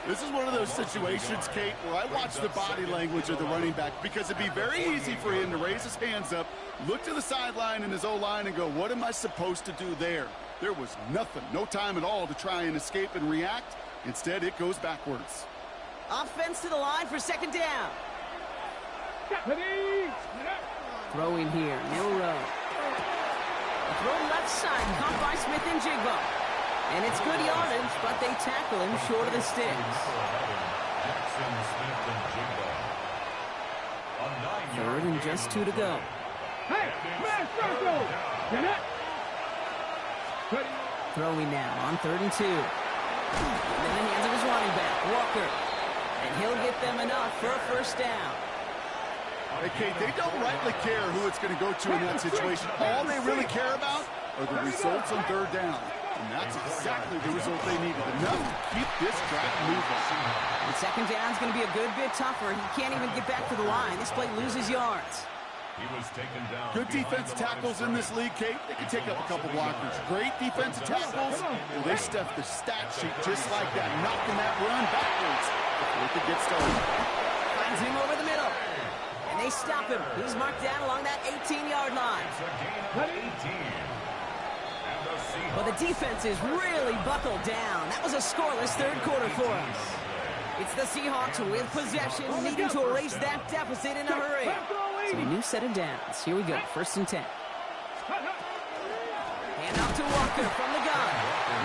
[SPEAKER 6] This is one of those situations, Kate, where I watch the body language of the running back because it'd be very easy for him to raise his hands up, look to the sideline in his O-line and go, what am I supposed to do there? There was nothing, no time at all to try and escape and react. Instead, it goes backwards.
[SPEAKER 5] Offense to the line for 2nd down. Throwing here, Milrow. Throw left side, caught by Smith and Jigba. And it's good yardage, but they tackle him short of the sticks. 3rd and just 2 to go.
[SPEAKER 4] Hey, man, circle.
[SPEAKER 5] Throwing now on 3rd and 2. In the hands of his running back, Walker. And he'll get them enough for a 1st down.
[SPEAKER 6] Hey, Kate, they don't rightly care who it's going to go to in that situation. All they really care about are the results on 3rd down. And that's exactly the result they needed. Enough to keep this drive moving.
[SPEAKER 5] And 2nd down's going to be a good bit tougher. He can't even get back to the line. This play loses yards.
[SPEAKER 3] He was taken down.
[SPEAKER 6] Good defense tackles in this league, Kate. They can take up a couple blockers. Great defensive tackles. Well, they stuff the stat sheet just like that, knocking that run backwards before it could get started.
[SPEAKER 5] Finds him over the middle. And they stop him. He's marked down along that 18-yard line. Well, the defense is really buckled down. That was a scoreless 3rd quarter for us. It's the Seahawks with possession, needing to erase that deficit in a hurry. So a new set of downs. Here we go, 1st and 10. Hand off to Walker from the gun.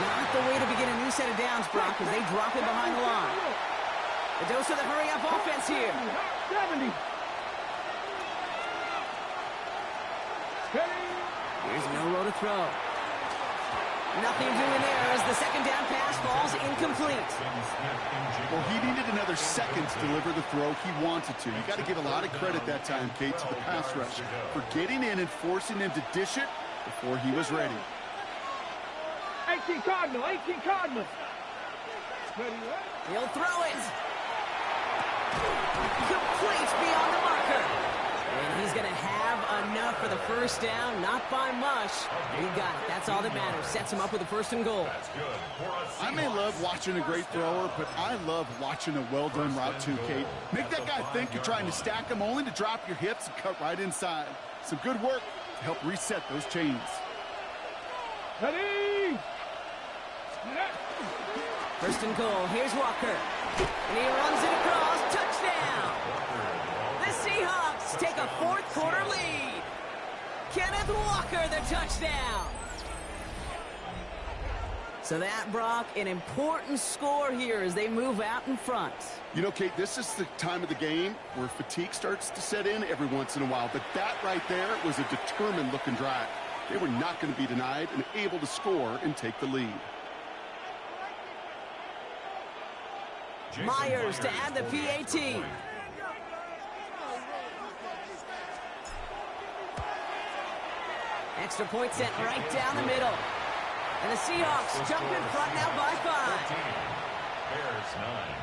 [SPEAKER 5] Not the way to begin a new set of downs, Brock, as they drop him behind the line. The dose of the hurry-up offense here.
[SPEAKER 4] 70.
[SPEAKER 5] Here's nowhere to throw. Nothing doing there as the second down pass falls incomplete.
[SPEAKER 6] Well, he needed another second to deliver the throw he wanted to. You got to give a lot of credit that time, Kate, to the pass rush for getting in and forcing him to dish it before he was ready.
[SPEAKER 4] 18 Cardinal, 18 Cardinal.
[SPEAKER 5] He'll throw it. Complete beyond the marker. And he's going to have enough for the first down, not by much. He got it. That's all that matters. Sets him up with a 1st and goal.
[SPEAKER 6] I may love watching a great thrower, but I love watching a well-done route too, Kate. Make that guy think you're trying to stack him only to drop your hips and cut right inside. Some good work to help reset those chains.
[SPEAKER 4] Ready?
[SPEAKER 5] 1st and goal. Here's Walker. And he runs it across. Touchdown. The Seahawks take a 4th quarter lead. Kenneth Walker, the touchdown. So that, Brock, an important score here as they move out in front.
[SPEAKER 6] You know, Kate, this is the time of the game where fatigue starts to set in every once in a while. But that right there was a determined-looking drive. They were not going to be denied and able to score and take the lead.
[SPEAKER 5] Myers to add the PAT. Extra point sent right down the middle. And the Seahawks jump in front now by 5.
[SPEAKER 3] Bears 9.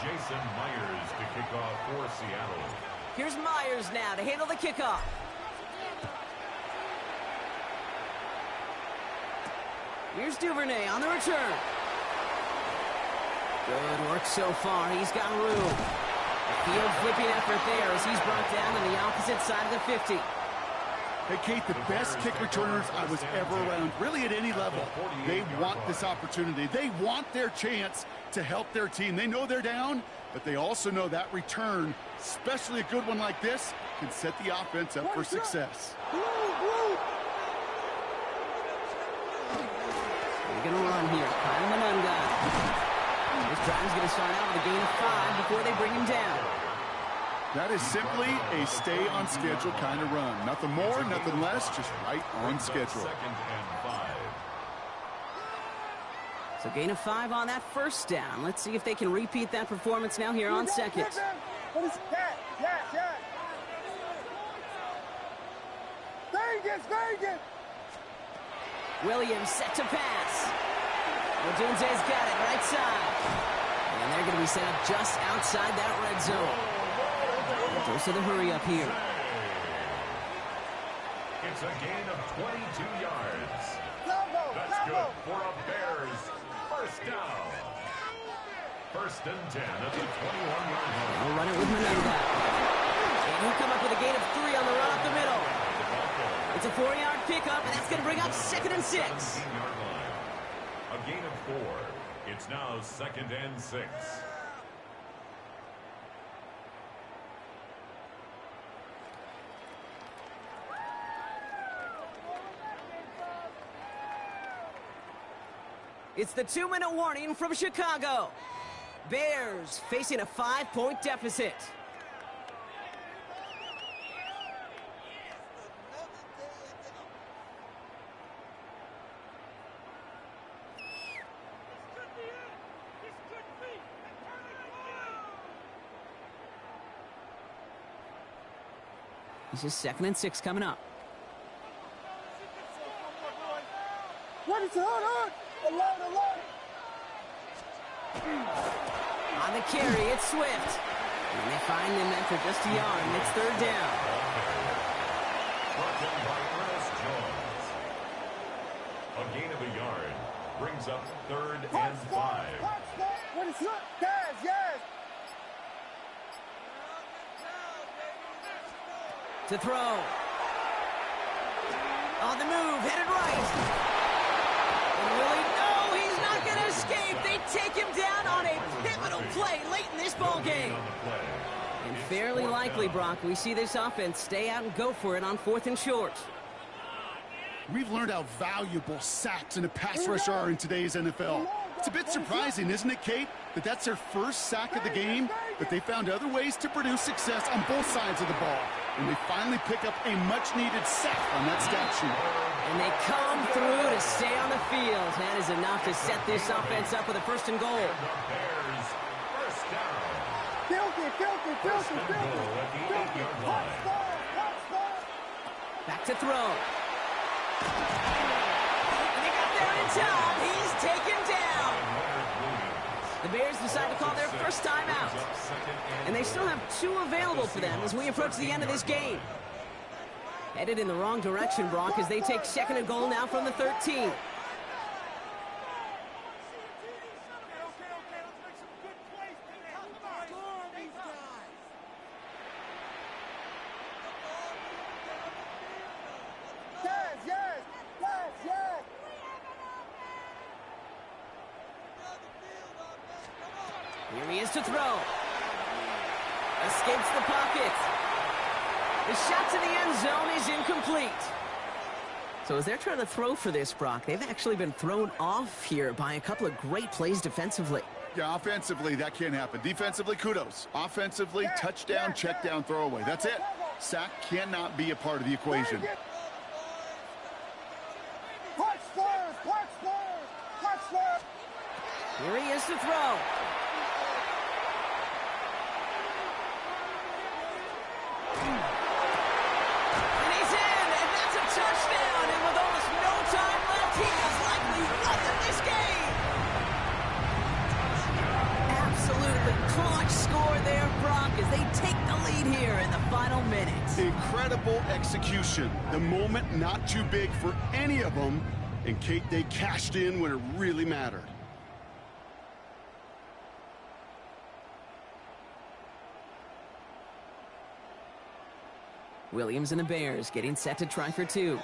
[SPEAKER 3] Jason Myers to kick off for Seattle.
[SPEAKER 5] Here's Myers now to handle the kickoff. Here's Duvernay on the return. Good work so far. He's got room. A field flipping effort there as he's brought down on the opposite side of the 50.
[SPEAKER 6] Hey, Kate, the best kick returners I was ever around, really at any level. They want this opportunity. They want their chance to help their team. They know they're down, but they also know that return, especially a good one like this, can set the offense up for success.
[SPEAKER 5] They're going to run here. Kyle Manunga. This drive's going to start out with a gain of 5 before they bring him down.
[SPEAKER 6] That is simply a stay-on-schedule kind of run. Nothing more, nothing less, just right on schedule.
[SPEAKER 3] 2nd and 5.
[SPEAKER 5] So gain of 5 on that 1st down. Let's see if they can repeat that performance now here on 2nd.
[SPEAKER 4] Vegas!
[SPEAKER 5] Williams set to pass. Odunze's got it right side. And they're going to be set up just outside that red zone. Goes to the hurry up here.
[SPEAKER 3] It's a gain of 22 yards. That's good for a Bears 1st down. 1st and 10 at the 21-yard line.
[SPEAKER 5] We'll run it with Manunga. And he'll come up with a gain of 3 on the run up the middle. It's a 4-yard pickup, and that's going to bring up 2nd and 6.
[SPEAKER 3] A gain of 4. It's now 2nd and 6.
[SPEAKER 5] It's the 2-minute warning from Chicago. Bears facing a 5-point deficit. This is 2nd and 6 coming up.
[SPEAKER 4] What is it? Alert!
[SPEAKER 5] On the carry, it's Swift. And they find him after just a yard, and it's 3rd down.
[SPEAKER 3] Brought in by Ernest Jones. A gain of a yard brings up 3rd and 5.
[SPEAKER 4] What is it? Yes!
[SPEAKER 5] To throw. On the move, headed right. And Willie, no, he's not going to escape. They take him down on a pivotal play late in this ball game. And fairly likely, Brock, we see this offense stay out and go for it on 4th and short.
[SPEAKER 6] We've learned how valuable sacks and a pass rush are in today's NFL. It's a bit surprising, isn't it, Kate, that that's their first sack of the game, but they found other ways to produce success on both sides of the ball. And they finally pick up a much-needed sack on that stat sheet.
[SPEAKER 5] And they come through to stay on the field. That is enough to set this offense up with a 1st and goal.
[SPEAKER 3] Bears, first down.
[SPEAKER 4] Filthy.
[SPEAKER 5] Back to throw. And they got there in time. He's taken down. The Bears decide to call their first timeout. And they still have 2 available for them as we approach the end of this game. Headed in the wrong direction, Brock, as they take 2nd and goal now from the 13. Here he is to throw. Escapes the pocket. The shot to the end zone is incomplete. So as they're trying to throw for this, Brock, they've actually been thrown off here by a couple of great plays defensively.
[SPEAKER 6] Yeah, offensively, that can't happen. Defensively, kudos. Offensively, touchdown, check down, throwaway. That's it. Sack cannot be a part of the equation.
[SPEAKER 5] Here he is to throw. And he's in, and that's a touchdown. And with almost no time left, he is likely running this game. Absolutely clutch score there, Brock, as they take the lead here in the final minutes.
[SPEAKER 6] Incredible execution. The moment not too big for any of them. And Kate, they cashed in when it really mattered.
[SPEAKER 5] Williams and the Bears getting set to try for 2.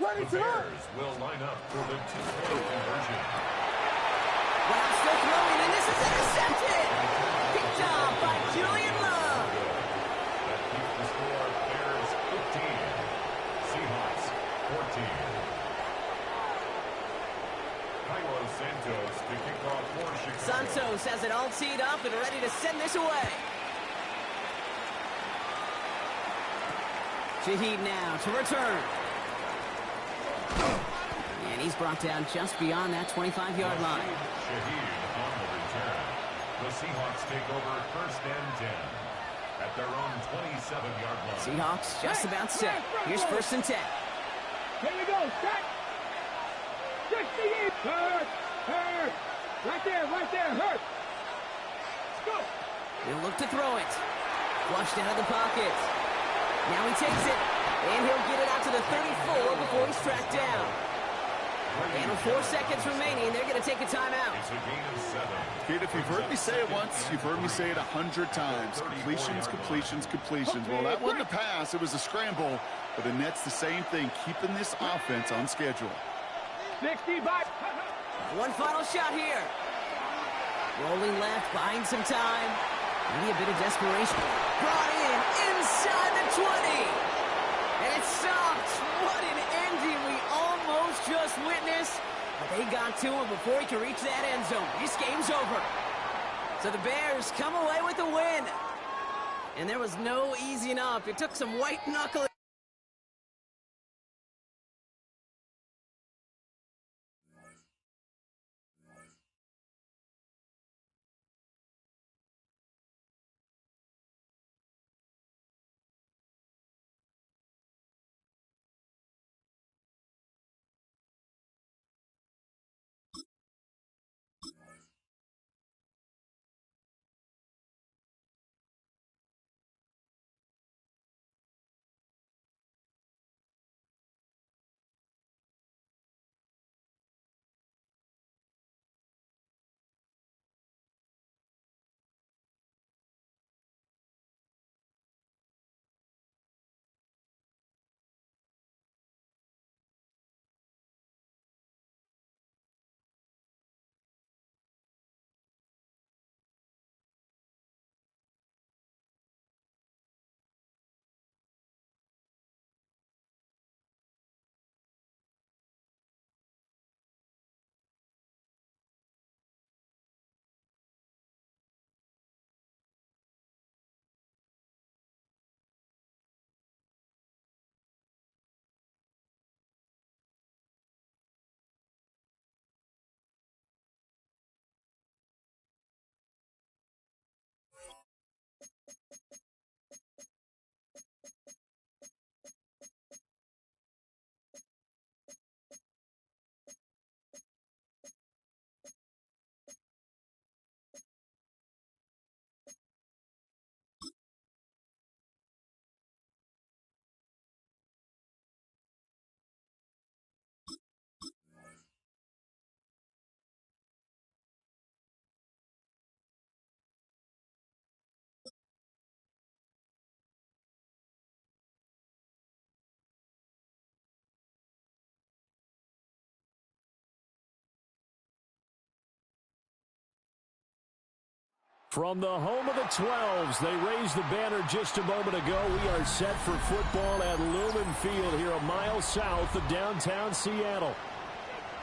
[SPEAKER 3] The Bears will line up for the 2-point conversion.
[SPEAKER 5] Wow, still throwing, and this is intercepted! Picked off by Julian Love.
[SPEAKER 3] That keeps the score Bears 15, Seahawks 14. Kylo Santos to kick off for Chicago.
[SPEAKER 5] Santos has it all teed up and ready to send this away. Shaheed now to return. And he's brought down just beyond that 25-yard line.
[SPEAKER 3] Shaheed on the return. The Seahawks take over 1st and 10 at their own 27-yard line.
[SPEAKER 5] Seahawks just about set. Here's 1st and 10.
[SPEAKER 4] Here we go, set. 68. Hurt. Right there, hurt. Let's go.
[SPEAKER 5] He'll look to throw it. Flushed out of the pocket. Now he takes it, and he'll get it out to the 34 before he's tracked down. And with 4 seconds remaining, they're going to take a timeout.
[SPEAKER 3] It's a gain of 7.
[SPEAKER 6] Kate, if you've heard me say it once, you've heard me say it 100 times. Completions. Well, that wasn't a pass. It was a scramble. But the Nets, the same thing, keeping this offense on schedule.
[SPEAKER 4] 65.
[SPEAKER 5] One final shot here. Rolling left, buying some time. Maybe a bit of desperation. Brought in inside the 20. And it's stopped. What an ending we almost just witnessed. But they got to him before he could reach that end zone. This game's over. So the Bears come away with a win. And there was no easing up. It took some white knuckling.
[SPEAKER 7] From the home of the 12s, they raised the banner just a moment ago. We are set for football at Lumen Field here a mile south of downtown Seattle.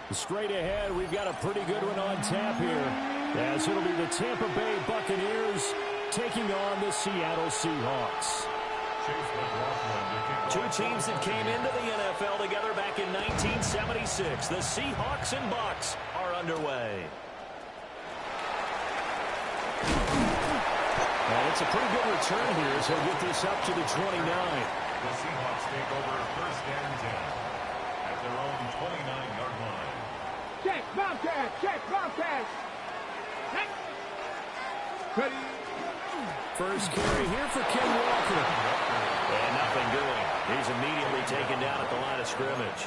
[SPEAKER 7] Straight ahead, we've got a pretty good one on tap here, as it'll be the Tampa Bay Buccaneers taking on the Seattle Seahawks.
[SPEAKER 8] Two teams that came into the NFL together back in 1976. The Seahawks and Bucs are underway.
[SPEAKER 7] And it's a pretty good return here as he'll get this up to the 29.
[SPEAKER 3] The Seahawks take over first and 10 at their own 29-yard line.
[SPEAKER 4] Check, Bobcat, check, Bobcat. Ready.
[SPEAKER 7] First carry here for Ken Walker.
[SPEAKER 8] And nothing doing. He's immediately taken down at the line of scrimmage.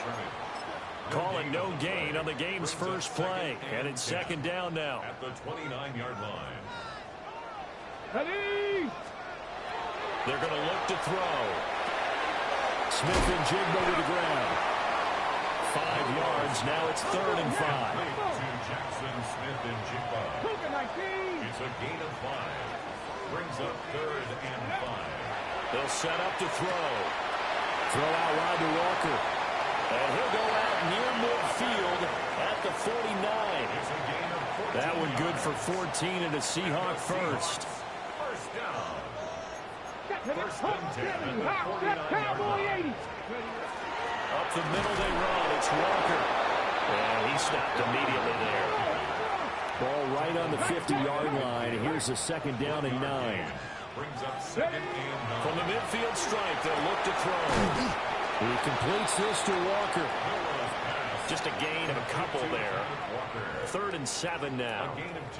[SPEAKER 7] Calling no gain on the game's first play. And it's second down now.
[SPEAKER 3] At the 29-yard line.
[SPEAKER 4] Ready.
[SPEAKER 7] They're going to look to throw. Smith and Jigba to the ground. 5 yards. Now it's 3rd and 5.
[SPEAKER 3] To Jackson, Smith, and Jigba. It's a gain of 5. Brings up 3rd and 5.
[SPEAKER 7] They'll set up to throw. Throw out wide to Walker. And he'll go out near midfield at the 49. That one good for 14 and a Seahawk first.
[SPEAKER 3] First down. First and 10 at the 49-yard line.
[SPEAKER 7] Up the middle they run. It's Walker.
[SPEAKER 8] And he stopped immediately there.
[SPEAKER 7] Ball right on the 50-yard line. Here's a second down and 9.
[SPEAKER 3] Brings up 2nd and 9.
[SPEAKER 7] From the midfield stripe, they'll look to throw. He completes this to Walker.
[SPEAKER 8] Just a gain of a couple there.
[SPEAKER 7] 3rd and 7 now.
[SPEAKER 3] A gain of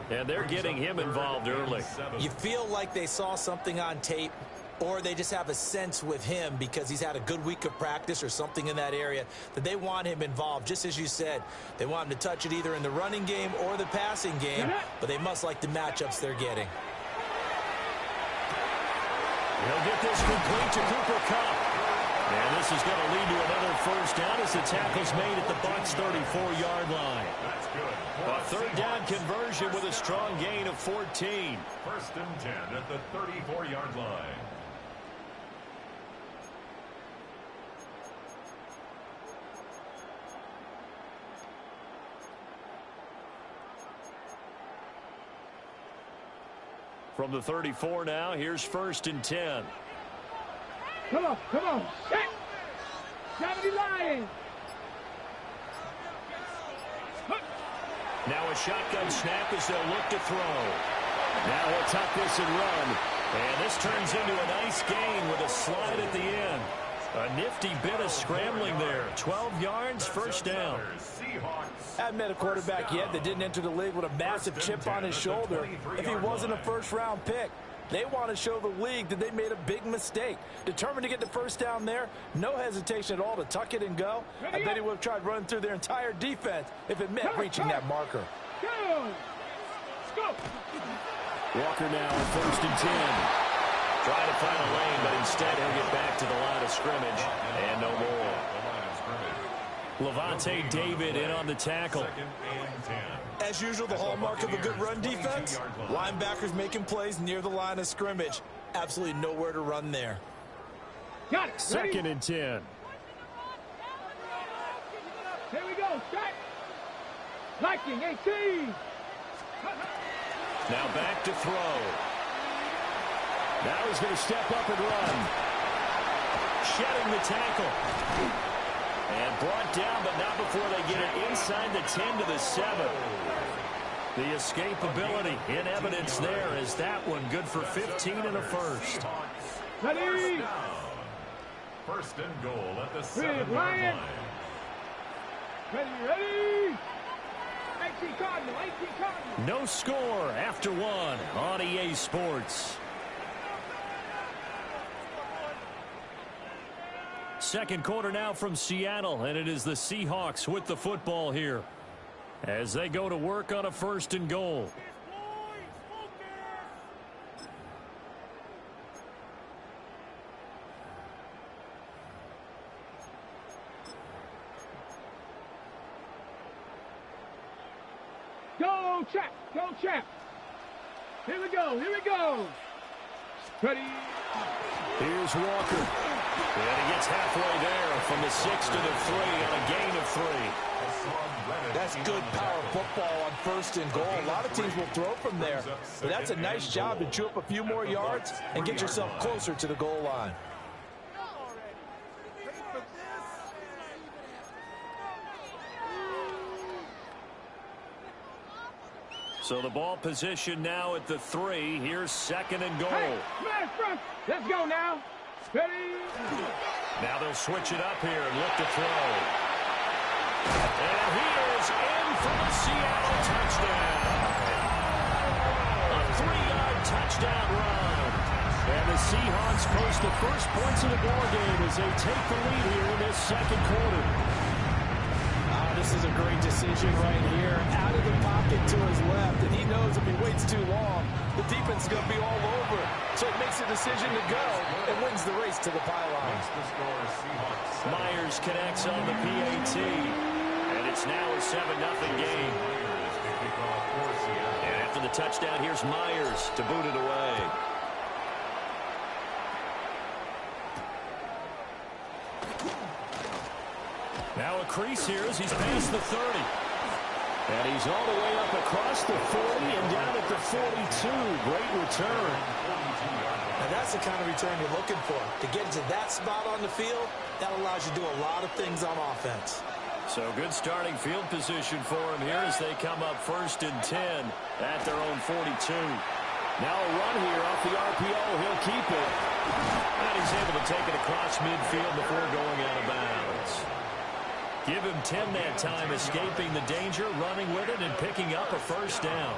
[SPEAKER 3] 2.
[SPEAKER 7] And they're getting him involved early.
[SPEAKER 9] You feel like they saw something on tape, or they just have a sense with him because he's had a good week of practice or something in that area that they want him involved. Just as you said, they want him to touch it either in the running game or the passing game, but they must like the matchups they're getting.
[SPEAKER 7] He'll get this complete to Cooper Kupp. And this is going to lead to another first down as the tackle's made at the Bucs' 34-yard line.
[SPEAKER 3] That's good.
[SPEAKER 7] A 3rd down conversion with a strong gain of 14.
[SPEAKER 3] First and 10 at the 34-yard line.
[SPEAKER 7] From the 34 now, here's 1st and 10.
[SPEAKER 4] Come on, come on. Check. Gravity Lions.
[SPEAKER 7] Now a shotgun snap as they'll look to throw. Now he'll tuck this and run. And this turns into a nice gain with a slide at the end. A nifty bit of scrambling there. 12 yards, first down.
[SPEAKER 9] Haven't met a quarterback yet that didn't enter the league with a massive chip on his shoulder if he wasn't a first-round pick. They want to show the league that they made a big mistake. Determined to get the first down there, no hesitation at all to tuck it and go. I bet he would have tried running through their entire defense if it meant reaching that marker.
[SPEAKER 7] Walker now on 1st and 10.
[SPEAKER 8] Trying to find a lane, but instead he'll get back to the line of scrimmage and no more.
[SPEAKER 7] Levante David in on the tackle.
[SPEAKER 9] As usual, the hallmark of a good run defense, linebackers making plays near the line of scrimmage. Absolutely nowhere to run there.
[SPEAKER 4] Got it.
[SPEAKER 7] 2nd and 10.
[SPEAKER 4] Here we go. Strike. Liking 18.
[SPEAKER 7] Now back to throw. Now he's going to step up and run. Shedding the tackle. And brought down, but not before they get it inside the 10 to the 7. The escapability in evidence there as that one good for 15 and a first.
[SPEAKER 4] Ready.
[SPEAKER 3] First and goal at the 7-yard line.
[SPEAKER 4] Ready. 18 Cardinal, 18 Cardinal.
[SPEAKER 7] No score after 1 on EA Sports. Second quarter now from Seattle, and it is the Seahawks with the football here as they go to work on a 1st and goal.
[SPEAKER 4] Go, Chap. Go, Chap.
[SPEAKER 1] Here we go. Here we go. Ready.
[SPEAKER 7] Here's Walker. And he gets halfway there from the 6 to the 3 on a gain of 3.
[SPEAKER 9] That's good power football on 1st and goal. A lot of teams will throw from there, but that's a nice job to chew up a few more yards and get yourself closer to the goal line.
[SPEAKER 7] So the ball position now at the 3. Here's 2nd and goal.
[SPEAKER 1] Hey, smash front. Let's go now. Ready.
[SPEAKER 7] Now they'll switch it up here and look to throw. And he is in for the Seattle touchdown. A 3-yard touchdown run. And the Seahawks post the first points of the ball game as they take the lead here in this 2nd quarter.
[SPEAKER 9] This is a great decision right here. Out of the pocket to his left, and he knows if he waits too long, the defense is going to be all over. So he makes a decision to go and wins the race to the pylon.
[SPEAKER 7] Myers connects on the PAT, and it's now a 7-0 game. And after the touchdown, here's Myers to boot it away. Now a crease here as he's past the 30. And he's all the way up across the 40 and down at the 42. Great return.
[SPEAKER 9] And that's the kind of return you're looking for. To get to that spot on the field, that allows you to do a lot of things on offense.
[SPEAKER 7] So good starting field position for him here as they come up 1st and 10 at their own 42. Now a run here off the RPO. He'll keep it. And he's able to take it across midfield before going out of bounds. Give him 10 that time, escaping the danger, running with it, and picking up a 1st down.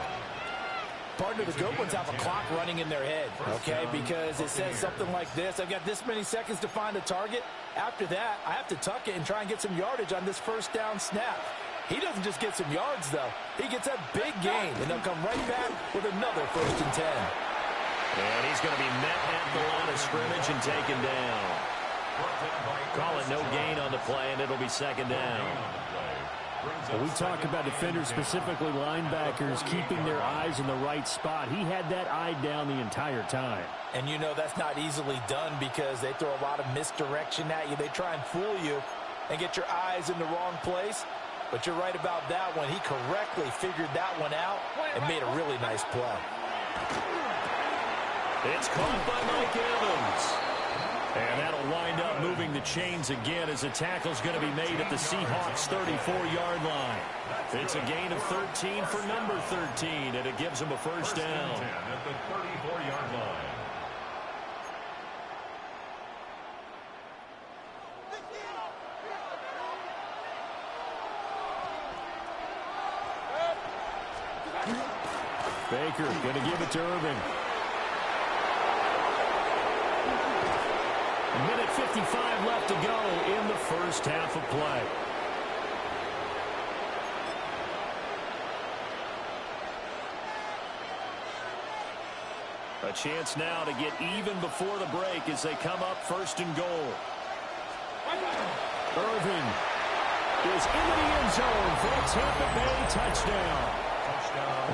[SPEAKER 9] Partner, the good ones have a clock running in their head, okay? Because it says something like this. I've got this many seconds to find a target. After that, I have to tuck it and try and get some yardage on this 1st down snap. He doesn't just get some yards, though. He gets a big gain, and they'll come right back with another 1st and 10.
[SPEAKER 7] And he's going to be met at the line of scrimmage and taken down. Call it no gain on the play, and it'll be 2nd down.
[SPEAKER 10] Well, we talk about defenders, specifically linebackers, keeping their eyes in the right spot. He had that eye down the entire time.
[SPEAKER 9] And you know that's not easily done because they throw a lot of misdirection at you. They try and fool you and get your eyes in the wrong place. But you're right about that one. He correctly figured that one out and made a really nice play.
[SPEAKER 7] It's caught by Mike Evans. And that'll wind up moving the chains again as the tackle's going to be made at the Seahawks' 34-yard line. It's a gain of 13 for number 13, and it gives them a 1st down.
[SPEAKER 3] At the 34-yard line.
[SPEAKER 10] Baker going to give it to Irvin.
[SPEAKER 7] A minute 55 left to go in the 1st half of play. A chance now to get even before the break as they come up 1st and goal.
[SPEAKER 10] Irvin is into the end zone for a Tampa Bay touchdown.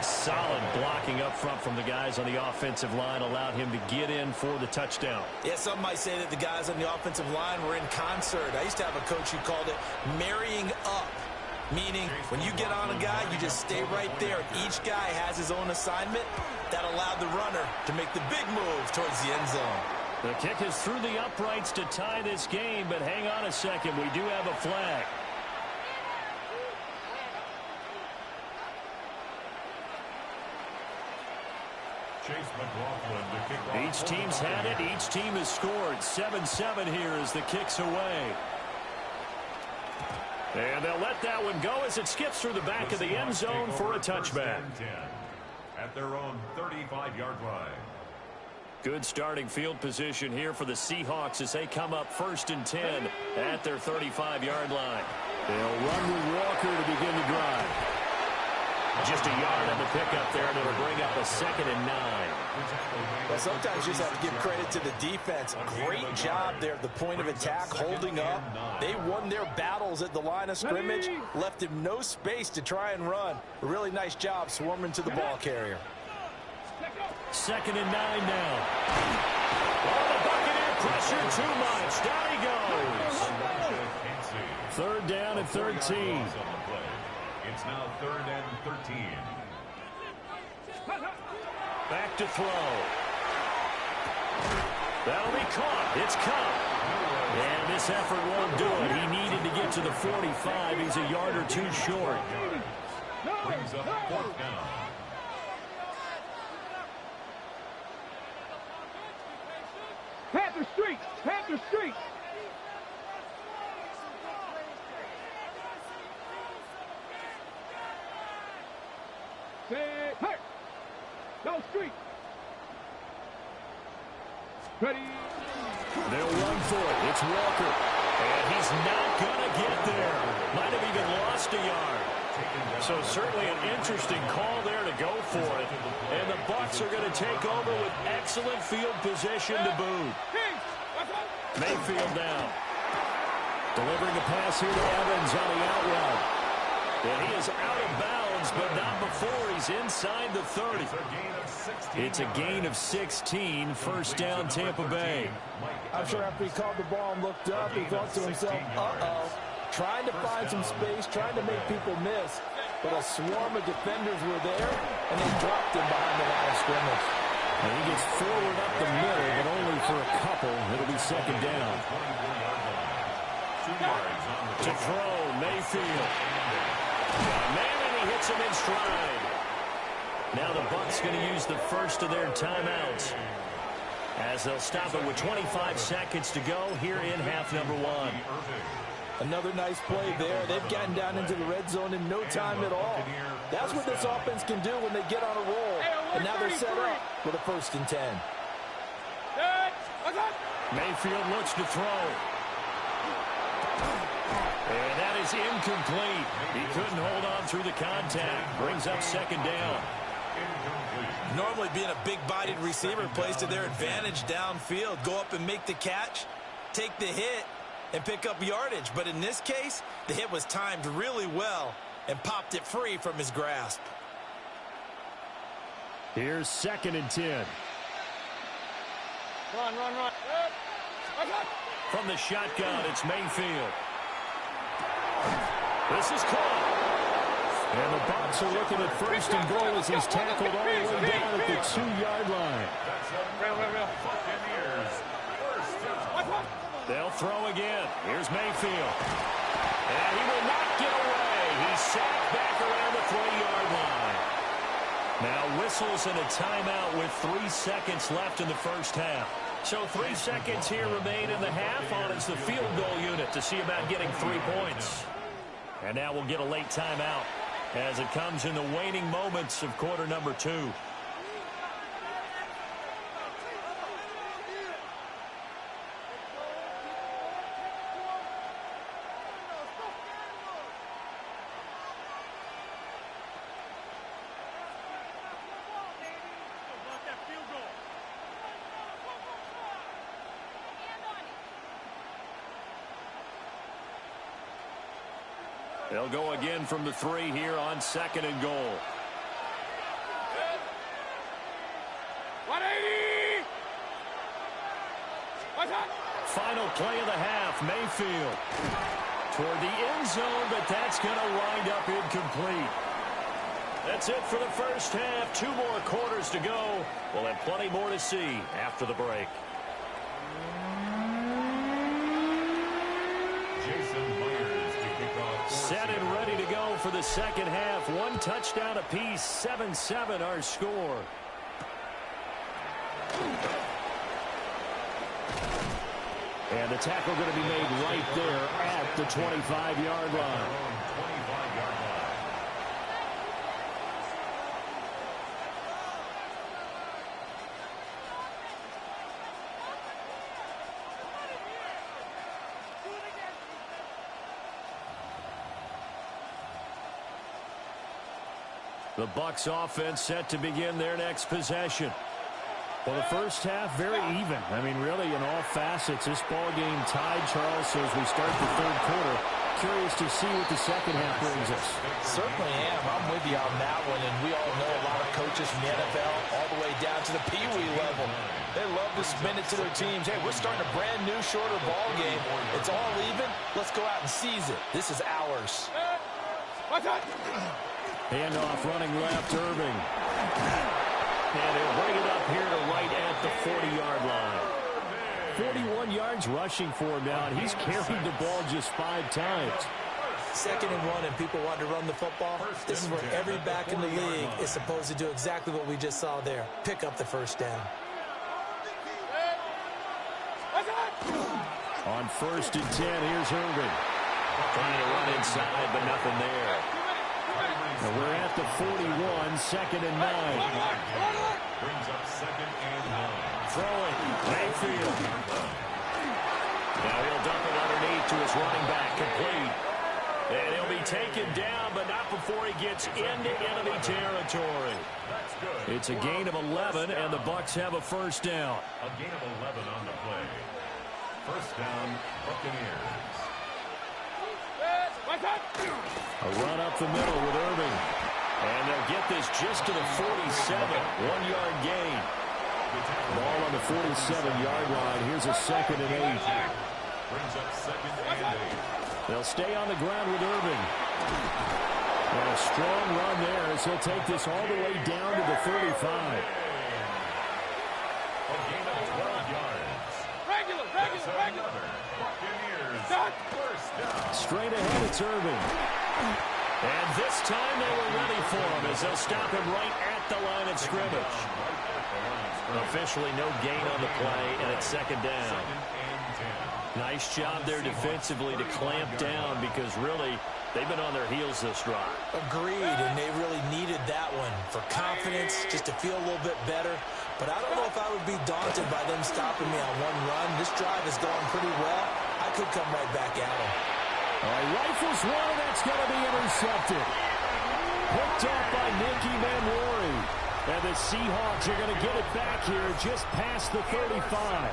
[SPEAKER 7] Solid blocking up front from the guys on the offensive line allowed him to get in for the touchdown.
[SPEAKER 9] Yeah, some might say that the guys on the offensive line were in concert. I used to have a coach who called it marrying up, meaning when you get on a guy, you just stay right there. Each guy has his own assignment. That allowed the runner to make the big move towards the end zone.
[SPEAKER 7] The kick is through the uprights to tie this game, but hang on a second. We do have a flag. Each team's had it. Each team has scored. 7-7 here as the kick's away. And they'll let that one go as it skips through the back of the end zone for a touchback.
[SPEAKER 3] At their own 35-yard line.
[SPEAKER 7] Good starting field position here for the Seahawks as they come up 1st and 10 at their 35-yard line.
[SPEAKER 10] They'll run with Walker to begin the drive.
[SPEAKER 7] Just a yard on the pickup there, and it'll bring up a 2nd and 9.
[SPEAKER 9] Well, sometimes you just have to give credit to the defense. Great job there at the point of attack, holding up. They won their battles at the line of scrimmage, left him no space to try and run. A really nice job swarming to the ball carrier.
[SPEAKER 8] 2nd and 9 now. Oh, the Buccaneer pressure too much. Down he goes. 3rd down and 13.
[SPEAKER 3] It's now 3rd and 13.
[SPEAKER 8] Back to throw. That'll be caught. It's caught. And this effort won't do it. He needed to get to the 45. He's a yard or two short.
[SPEAKER 3] Brings up 4th down.
[SPEAKER 1] Panther Street! Panther Street! Say, hey! No street! Ready?
[SPEAKER 8] They'll run for it. It's Walker. And he's not going to get there. Might have even lost a yard. So certainly an interesting call there to go for it. And the Bucs are going to take over with excellent field position to boot. Mayfield now. Delivering a pass here to Evans on the out route. And he is out of bounds, but not before he's inside the 30. It's a gain of 16. 1st down, Tampa Bay.
[SPEAKER 9] I'm sure after he called the ball and looked up, he thought to himself, uh-oh. Trying to find some space, trying to make people miss. But a swarm of defenders were there, and they dropped him behind the line of scrimmage.
[SPEAKER 8] And he gets forward up the middle, but only for a couple. It'll be 2nd down. To throw, Mayfield. Man, and he hits him in stride. Now the Bucs going to use the first of their timeouts, as they'll stop it with 25 seconds to go here in half number 1.
[SPEAKER 9] Another nice play there. They've gotten down into the red zone in no time at all. That's what this offense can do when they get on a roll. And now they're set up with a 1st and 10.
[SPEAKER 8] Mayfield looks to throw. And that is incomplete. He couldn't hold on through the contact. Brings up 2nd down.
[SPEAKER 9] Normally being a big-bodied receiver plays to their advantage downfield. Go up and make the catch, take the hit, and pick up yardage. But in this case, the hit was timed really well and popped it free from his grasp.
[SPEAKER 8] Here's 2nd and 10.
[SPEAKER 4] Run.
[SPEAKER 8] From the shotgun, it's Mayfield. This is caught. And the Bucs are looking at 1st and goal as he's tackled all the way down at the 2-yard line. They'll throw again. Here's Mayfield. And he will not get away. He's sacked back around the 3-yard line. Now whistles and a timeout with 3 seconds left in the 1st half. So 3 seconds here remain in the half on as the field goal unit to see about getting 3 points. And now we'll get a late timeout as it comes in the waning moments of quarter number 2. They'll go again from the 3 here on 2nd and goal.
[SPEAKER 1] 180!
[SPEAKER 8] Final play of the half, Mayfield. Toward the end zone, but that's going to wind up incomplete. That's it for the 1st half. 2 more quarters to go. We'll have plenty more to see after the break. Set and ready to go for the 2nd half. 1 touchdown apiece. 7-7 our score. And the tackle going to be made right there at the 25-yard line. The Bucs offense set to begin their next possession. Well, the 1st half, very even. I mean, really, in all facets, this ball game tied, Charles. So as we start the 3rd quarter,
[SPEAKER 7] curious to see what the second half brings us.
[SPEAKER 9] Certainly am. I'm with you on that one, and we all know a lot of coaches from the NFL all the way down to the Pee-wee level. They love to spin it to their teams. Hey, we're starting a brand new, shorter ball game. It's all even. Let's go out and seize it. This is ours.
[SPEAKER 7] Handoff running left, Irving. And he'll bring it up here to right at the 40-yard line. 41 yards rushing for him now, and he's carried the ball just 5 times.
[SPEAKER 9] 2nd and 1, and people want to run the football. This is where every back in the league is supposed to do exactly what we just saw there. Pick up the first down.
[SPEAKER 7] On 1st and 10, here's Irving. Trying to run inside, but nothing there. And we're at the 41, 2nd and 9.
[SPEAKER 3] Brings up 2nd and 1.
[SPEAKER 7] Throwing, Mayfield. Now he'll dump it underneath to his running back, complete. And he'll be taken down, but not before he gets into enemy territory. It's a gain of 11, and the Bucs have a first down.
[SPEAKER 3] A gain of 11 on the play. First down, Buccaneers.
[SPEAKER 7] A run up the middle with Irving. And they'll get this just to the 47, 1-yard gain. Ball on the 47-yard line. Here's a 2nd and 8.
[SPEAKER 3] Brings up 2nd and 8.
[SPEAKER 7] They'll stay on the ground with Irving. And a strong run there as he'll take this all the way down to the 35.
[SPEAKER 3] A gain of 12 yards. Regular. Buccaneers. First down.
[SPEAKER 7] Straight ahead, it's Irving. And this time they were ready for him as they'll stop him right at the line of scrimmage. Officially no gain on the play, and it's 2nd down. Nice job there defensively to clamp down because really they've been on their heels this drive.
[SPEAKER 9] Agreed, and they really needed that one for confidence, just to feel a little bit better. But I don't know if I would be daunted by them stopping me on one run. This drive has gone pretty well. I could come right back at them.
[SPEAKER 7] All right, rifles one, that's going to be intercepted. Picked up by Nicky Manwari. And the Seahawks are going to get it back here just past the 35.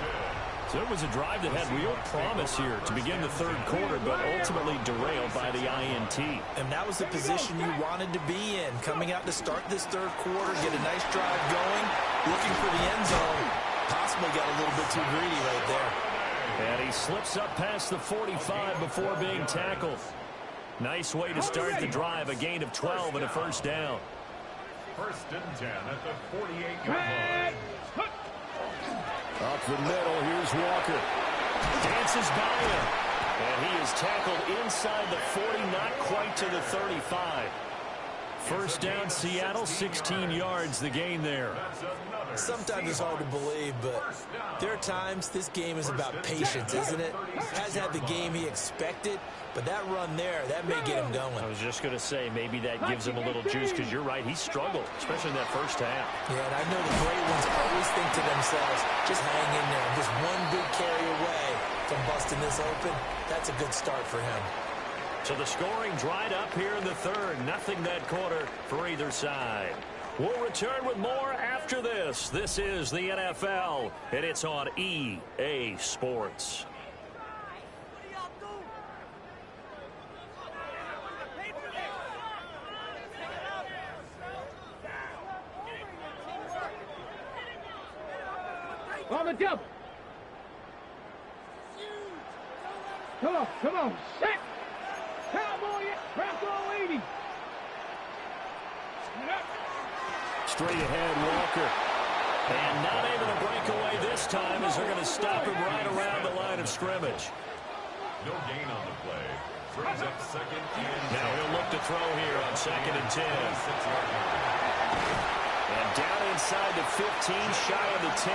[SPEAKER 7] So it was a drive that had real promise here to begin the 3rd quarter, but ultimately derailed by the INT.
[SPEAKER 9] And that was the position you wanted to be in, coming out to start this 3rd quarter, get a nice drive going, looking for the end zone. Possibly got a little bit too greedy right there.
[SPEAKER 7] And he slips up past the 45 before being tackled. Nice way to start the drive, a gain of 12 and a first down.
[SPEAKER 3] 1st and 10 at the 48-yard line.
[SPEAKER 7] Up the middle, here's Walker. Dances by him. And he is tackled inside the 40, not quite to the 35. First down, Seattle, 16 yards, the gain there.
[SPEAKER 9] Sometimes it's hard to believe, but there are times this game is about patience, isn't it? Has had the game he expected, but that run there, that may get him going.
[SPEAKER 7] I was just going to say, maybe that gives him a little juice, because you're right, he struggled, especially in that first half.
[SPEAKER 9] Yeah, and I know the great ones always think to themselves, just hang in there. Just one big carry away from busting this open. That's a good start for him.
[SPEAKER 7] So the scoring dried up here in the 3rd. Nothing that quarter for either side. We'll return with more after this. This is the NFL, and it's on EA Sports.
[SPEAKER 4] On the double. Come on. Set. Cowboy, press all 80.
[SPEAKER 7] Straight ahead, Walker. And not able to break away this time as they're going to stop him right around the line of scrimmage.
[SPEAKER 3] No gain on the play. Brings up 2nd and 10.
[SPEAKER 7] Now he'll look to throw here on 2nd and 10. And down inside the 15, shy of the 10.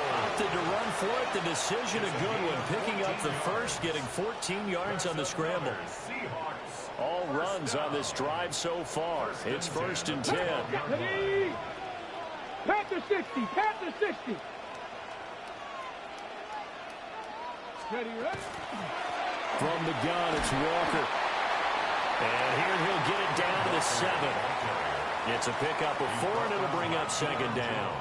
[SPEAKER 7] Opted to run for it. The decision a good one. Picking up the first, getting 14 yards on the scramble. All runs on this drive so far. It's 1st and 10.
[SPEAKER 4] Panther 60. Panther 60. Ready, ready.
[SPEAKER 7] From the gun, it's Walker. And here he'll get it down to the 7. It's a pickup of 4, and it'll bring up 2nd down.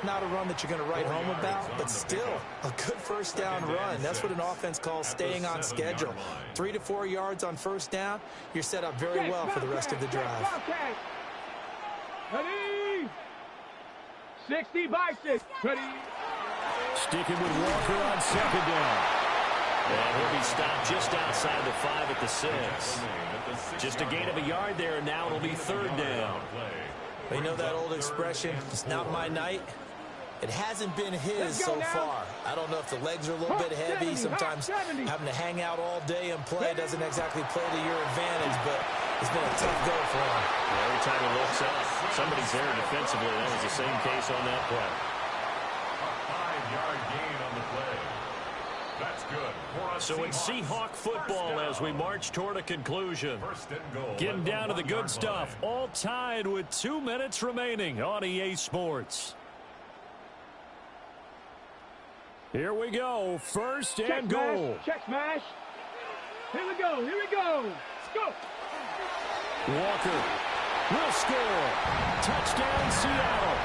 [SPEAKER 9] Not a run that you're going to write home about, but still a good first down run. That's what an offense calls staying on schedule. 3 to 4 yards on first down, you're set up very well for the rest of the drive.
[SPEAKER 1] Ready? 60 by 6. Ready?
[SPEAKER 7] Sticking with Walker on second down.
[SPEAKER 8] And he'll be stopped just outside the 5 at the 6. Just a gain of a yard there, and now it'll be third down.
[SPEAKER 9] You know that old expression, it's not my night? It hasn't been his so far. I don't know if the legs are a little bit heavy. Sometimes having to hang out all day and play doesn't exactly play to your advantage, but it's been a tough go for him.
[SPEAKER 8] Every time he looks up, somebody's there defensively. That was the same case on that play.
[SPEAKER 3] A 5-yard gain on the play. That's good.
[SPEAKER 8] So it's Seahawk football as we march toward a conclusion.
[SPEAKER 7] Getting down to the good stuff. All tied with 2 minutes remaining on EA Sports. Here we go. First and goal.
[SPEAKER 1] Check smash. Here we go. Here we go. Let's go.
[SPEAKER 7] Walker will score. Touchdown, Seattle.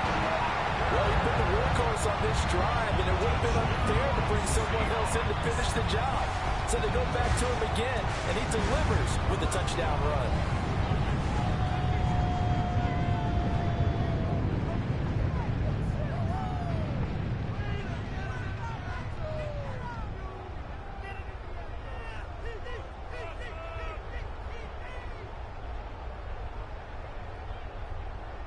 [SPEAKER 9] Well, he's been the workhorse on this drive, and it would have been unfair to bring someone else in to finish the job. So they go back to him again, and he delivers with a touchdown run.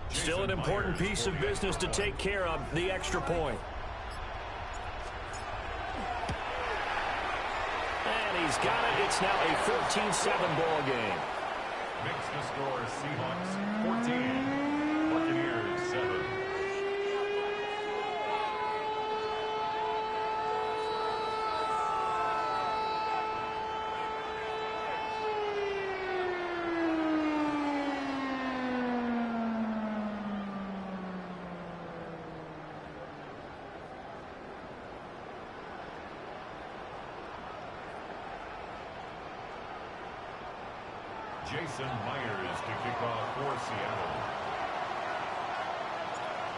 [SPEAKER 8] Still an important piece of business to take care of, the extra point. And he's got it. It's now a 14-7 ball game.
[SPEAKER 3] Makes the score Seahawks 14, Buccaneers 7. Jason Myers to kick off for Seattle.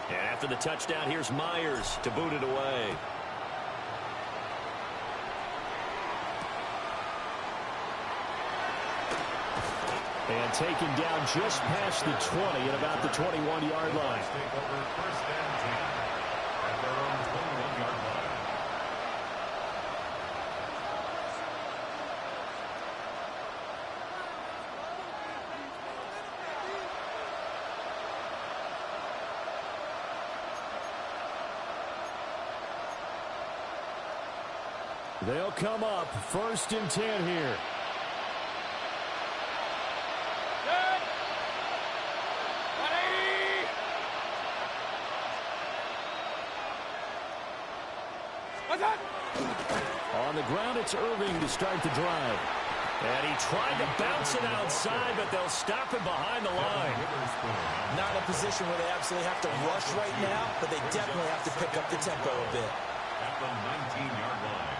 [SPEAKER 8] And after the touchdown, here's Myers to boot it away.
[SPEAKER 7] And taken down just past the 20 at about the 21-yard line.
[SPEAKER 3] Take over first and 10 at their own 21-yard line.
[SPEAKER 7] They'll come up first and 10 here. On the ground, it's Irving to start the drive.
[SPEAKER 8] And he tried to bounce it outside, but they'll stop him behind the line.
[SPEAKER 9] Not in a position where they absolutely have to rush right now, but they definitely have to pick up the tempo a bit.
[SPEAKER 3] At the 19-yard line.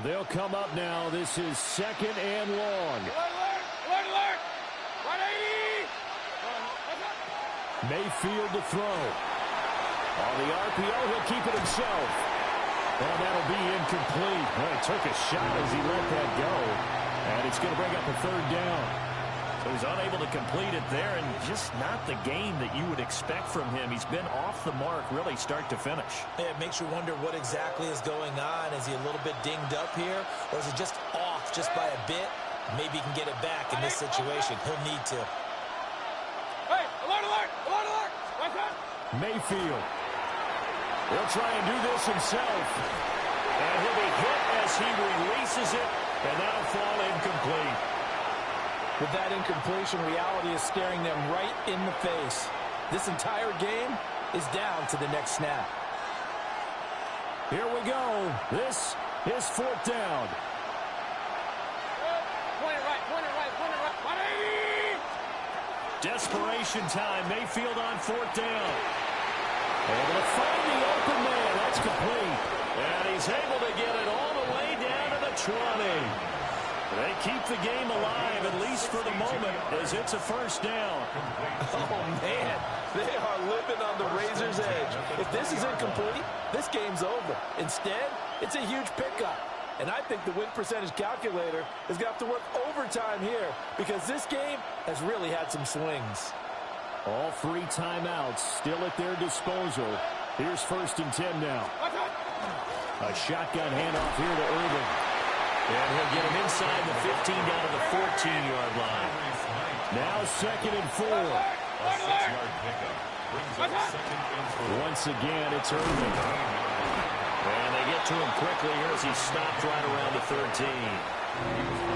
[SPEAKER 7] They'll come up now. This is second and long.
[SPEAKER 1] Alert, alert. 180.
[SPEAKER 7] Mayfield to throw. On the RPO, he'll keep it himself. And that'll be incomplete. Well, he took a shot as he let that go. And it's going to bring up a third down.
[SPEAKER 8] So he's unable to complete it there, and just not the game that you would expect from him. He's been off the mark really start to finish.
[SPEAKER 9] Yeah, it makes you wonder what exactly is going on. Is he a little bit dinged up here, or is he just off just by a bit? Maybe he can get it back in this situation. He'll need to.
[SPEAKER 1] Hey, alert, alert, alert, alert. What's that?
[SPEAKER 7] Mayfield. He'll try and do this himself.
[SPEAKER 8] And he'll be hit as he releases it, and that'll fall incomplete.
[SPEAKER 9] With that incompletion, reality is staring them right in the face. This entire game is down to the next snap.
[SPEAKER 7] Here we go. This is fourth down.
[SPEAKER 1] Point it right, point it right, point it right. 180.
[SPEAKER 8] Desperation time. Mayfield on fourth down.
[SPEAKER 7] Able to find the open man. That's complete.
[SPEAKER 8] And he's able to get it all the way down to the 20. They keep the game alive, at least for the moment, as it's a first down.
[SPEAKER 9] Oh, man, they are living on the razor's edge. If this is incomplete, this game's over. Instead, it's a huge pickup. And I think the win percentage calculator is going to have to work overtime here because this game has really had some swings.
[SPEAKER 7] All 3 timeouts still at their disposal. Here's 1st and 10 now. A shotgun handoff here to Irvin.
[SPEAKER 8] And he'll get him inside the 15 down to the 14-yard line.
[SPEAKER 7] Now 2nd and 4.
[SPEAKER 3] A 6-yard pickup brings up 2nd and 4.
[SPEAKER 7] Once again, it's Irvin.
[SPEAKER 8] And they get to him quickly here as he stopped right around the 13.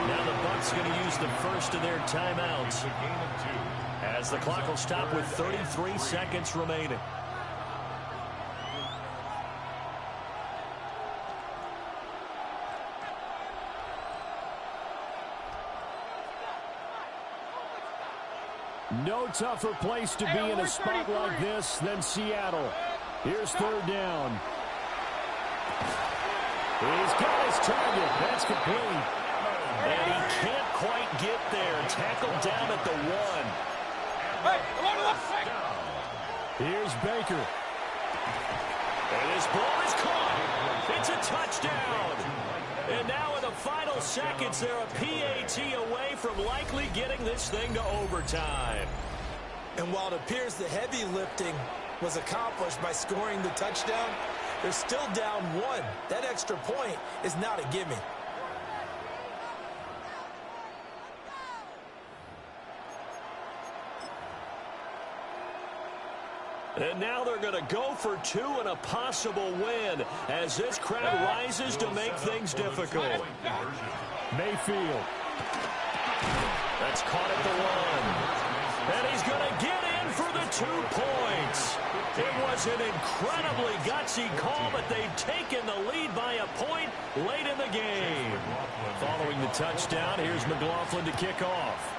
[SPEAKER 8] Now the Bucs going to use the first of their timeouts as the clock will stop with 33 seconds remaining.
[SPEAKER 7] No tougher place to be in a spot like this than Seattle. Here's 3rd down. He's got his target. That's complete.
[SPEAKER 8] And he can't quite get there. Tackled down at the 1.
[SPEAKER 7] Here's Baker.
[SPEAKER 8] And his ball is caught. It's a touchdown. And now in the final seconds, they're a PAT away from likely getting this thing to overtime.
[SPEAKER 9] And while it appears the heavy lifting was accomplished by scoring the touchdown, they're still down 1. That extra point is not a gimme.
[SPEAKER 8] And now they're going to go for 2 and a possible win as this crowd rises to make things difficult.
[SPEAKER 7] Mayfield.
[SPEAKER 8] That's caught at the 1. And he's going to get in for the 2 points. It was an incredibly gutsy call, but they've taken the lead by a point late in the game.
[SPEAKER 7] Following the touchdown, here's McLaughlin to kick off.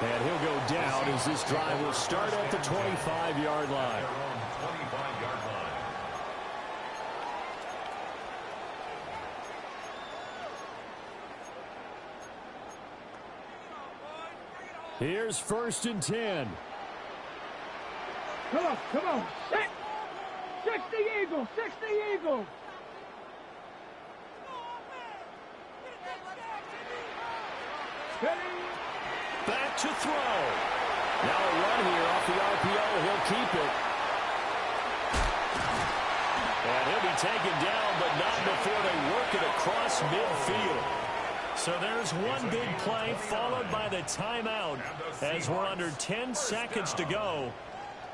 [SPEAKER 7] And he'll go down as this drive will start at the 25-yard line. Here's 1st and 10.
[SPEAKER 4] Come on, come on. 60 Eagles, 60 Eagles.
[SPEAKER 8] Back to throw. Now a run here off the RPO. He'll keep it. And he'll be taken down, but not before they work it across midfield. So there's one big play followed by the timeout as we're under 10 seconds to go.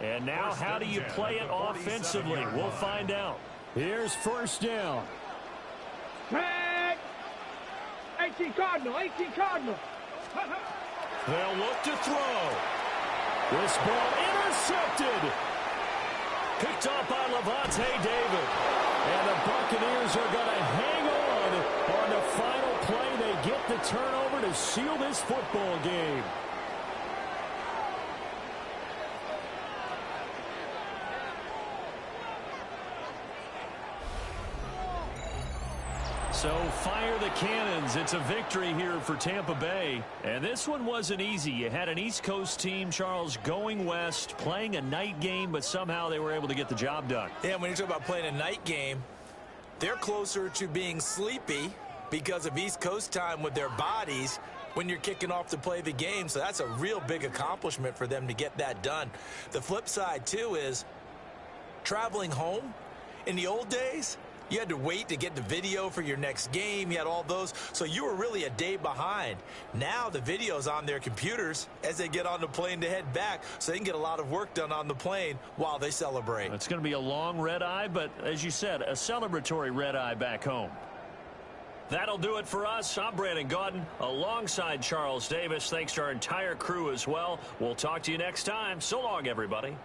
[SPEAKER 8] And now how do you play it offensively? We'll find out.
[SPEAKER 7] Here's 1st down.
[SPEAKER 4] Tag! 18 Cardinal, 18 Cardinal.
[SPEAKER 8] They'll look to throw.
[SPEAKER 7] This ball intercepted.
[SPEAKER 8] Picked up by Levante David.
[SPEAKER 7] And the Buccaneers are going to hang on the final play. They get the turnover to seal this football game.
[SPEAKER 8] So fire the cannons. It's a victory here for Tampa Bay. And this one wasn't easy. You had an East Coast team, Charles, going west, playing a night game, but somehow they were able to get the job done.
[SPEAKER 9] Yeah, when you talk about playing a night game, they're closer to being sleepy because of East Coast time with their bodies when you're kicking off to play the game. So that's a real big accomplishment for them to get that done. The flip side, too, is traveling home. In the old days, you had to wait to get the video for your next game. You had all those. So you were really a day behind. Now the video's on their computers as they get on the plane to head back so they can get a lot of work done on the plane while they celebrate.
[SPEAKER 8] It's going to be a long red eye, but as you said, a celebratory red eye back home. That'll do it for us. I'm Brandon Gaudin alongside Charles Davis. Thanks to our entire crew as well. We'll talk to you next time. So long, everybody.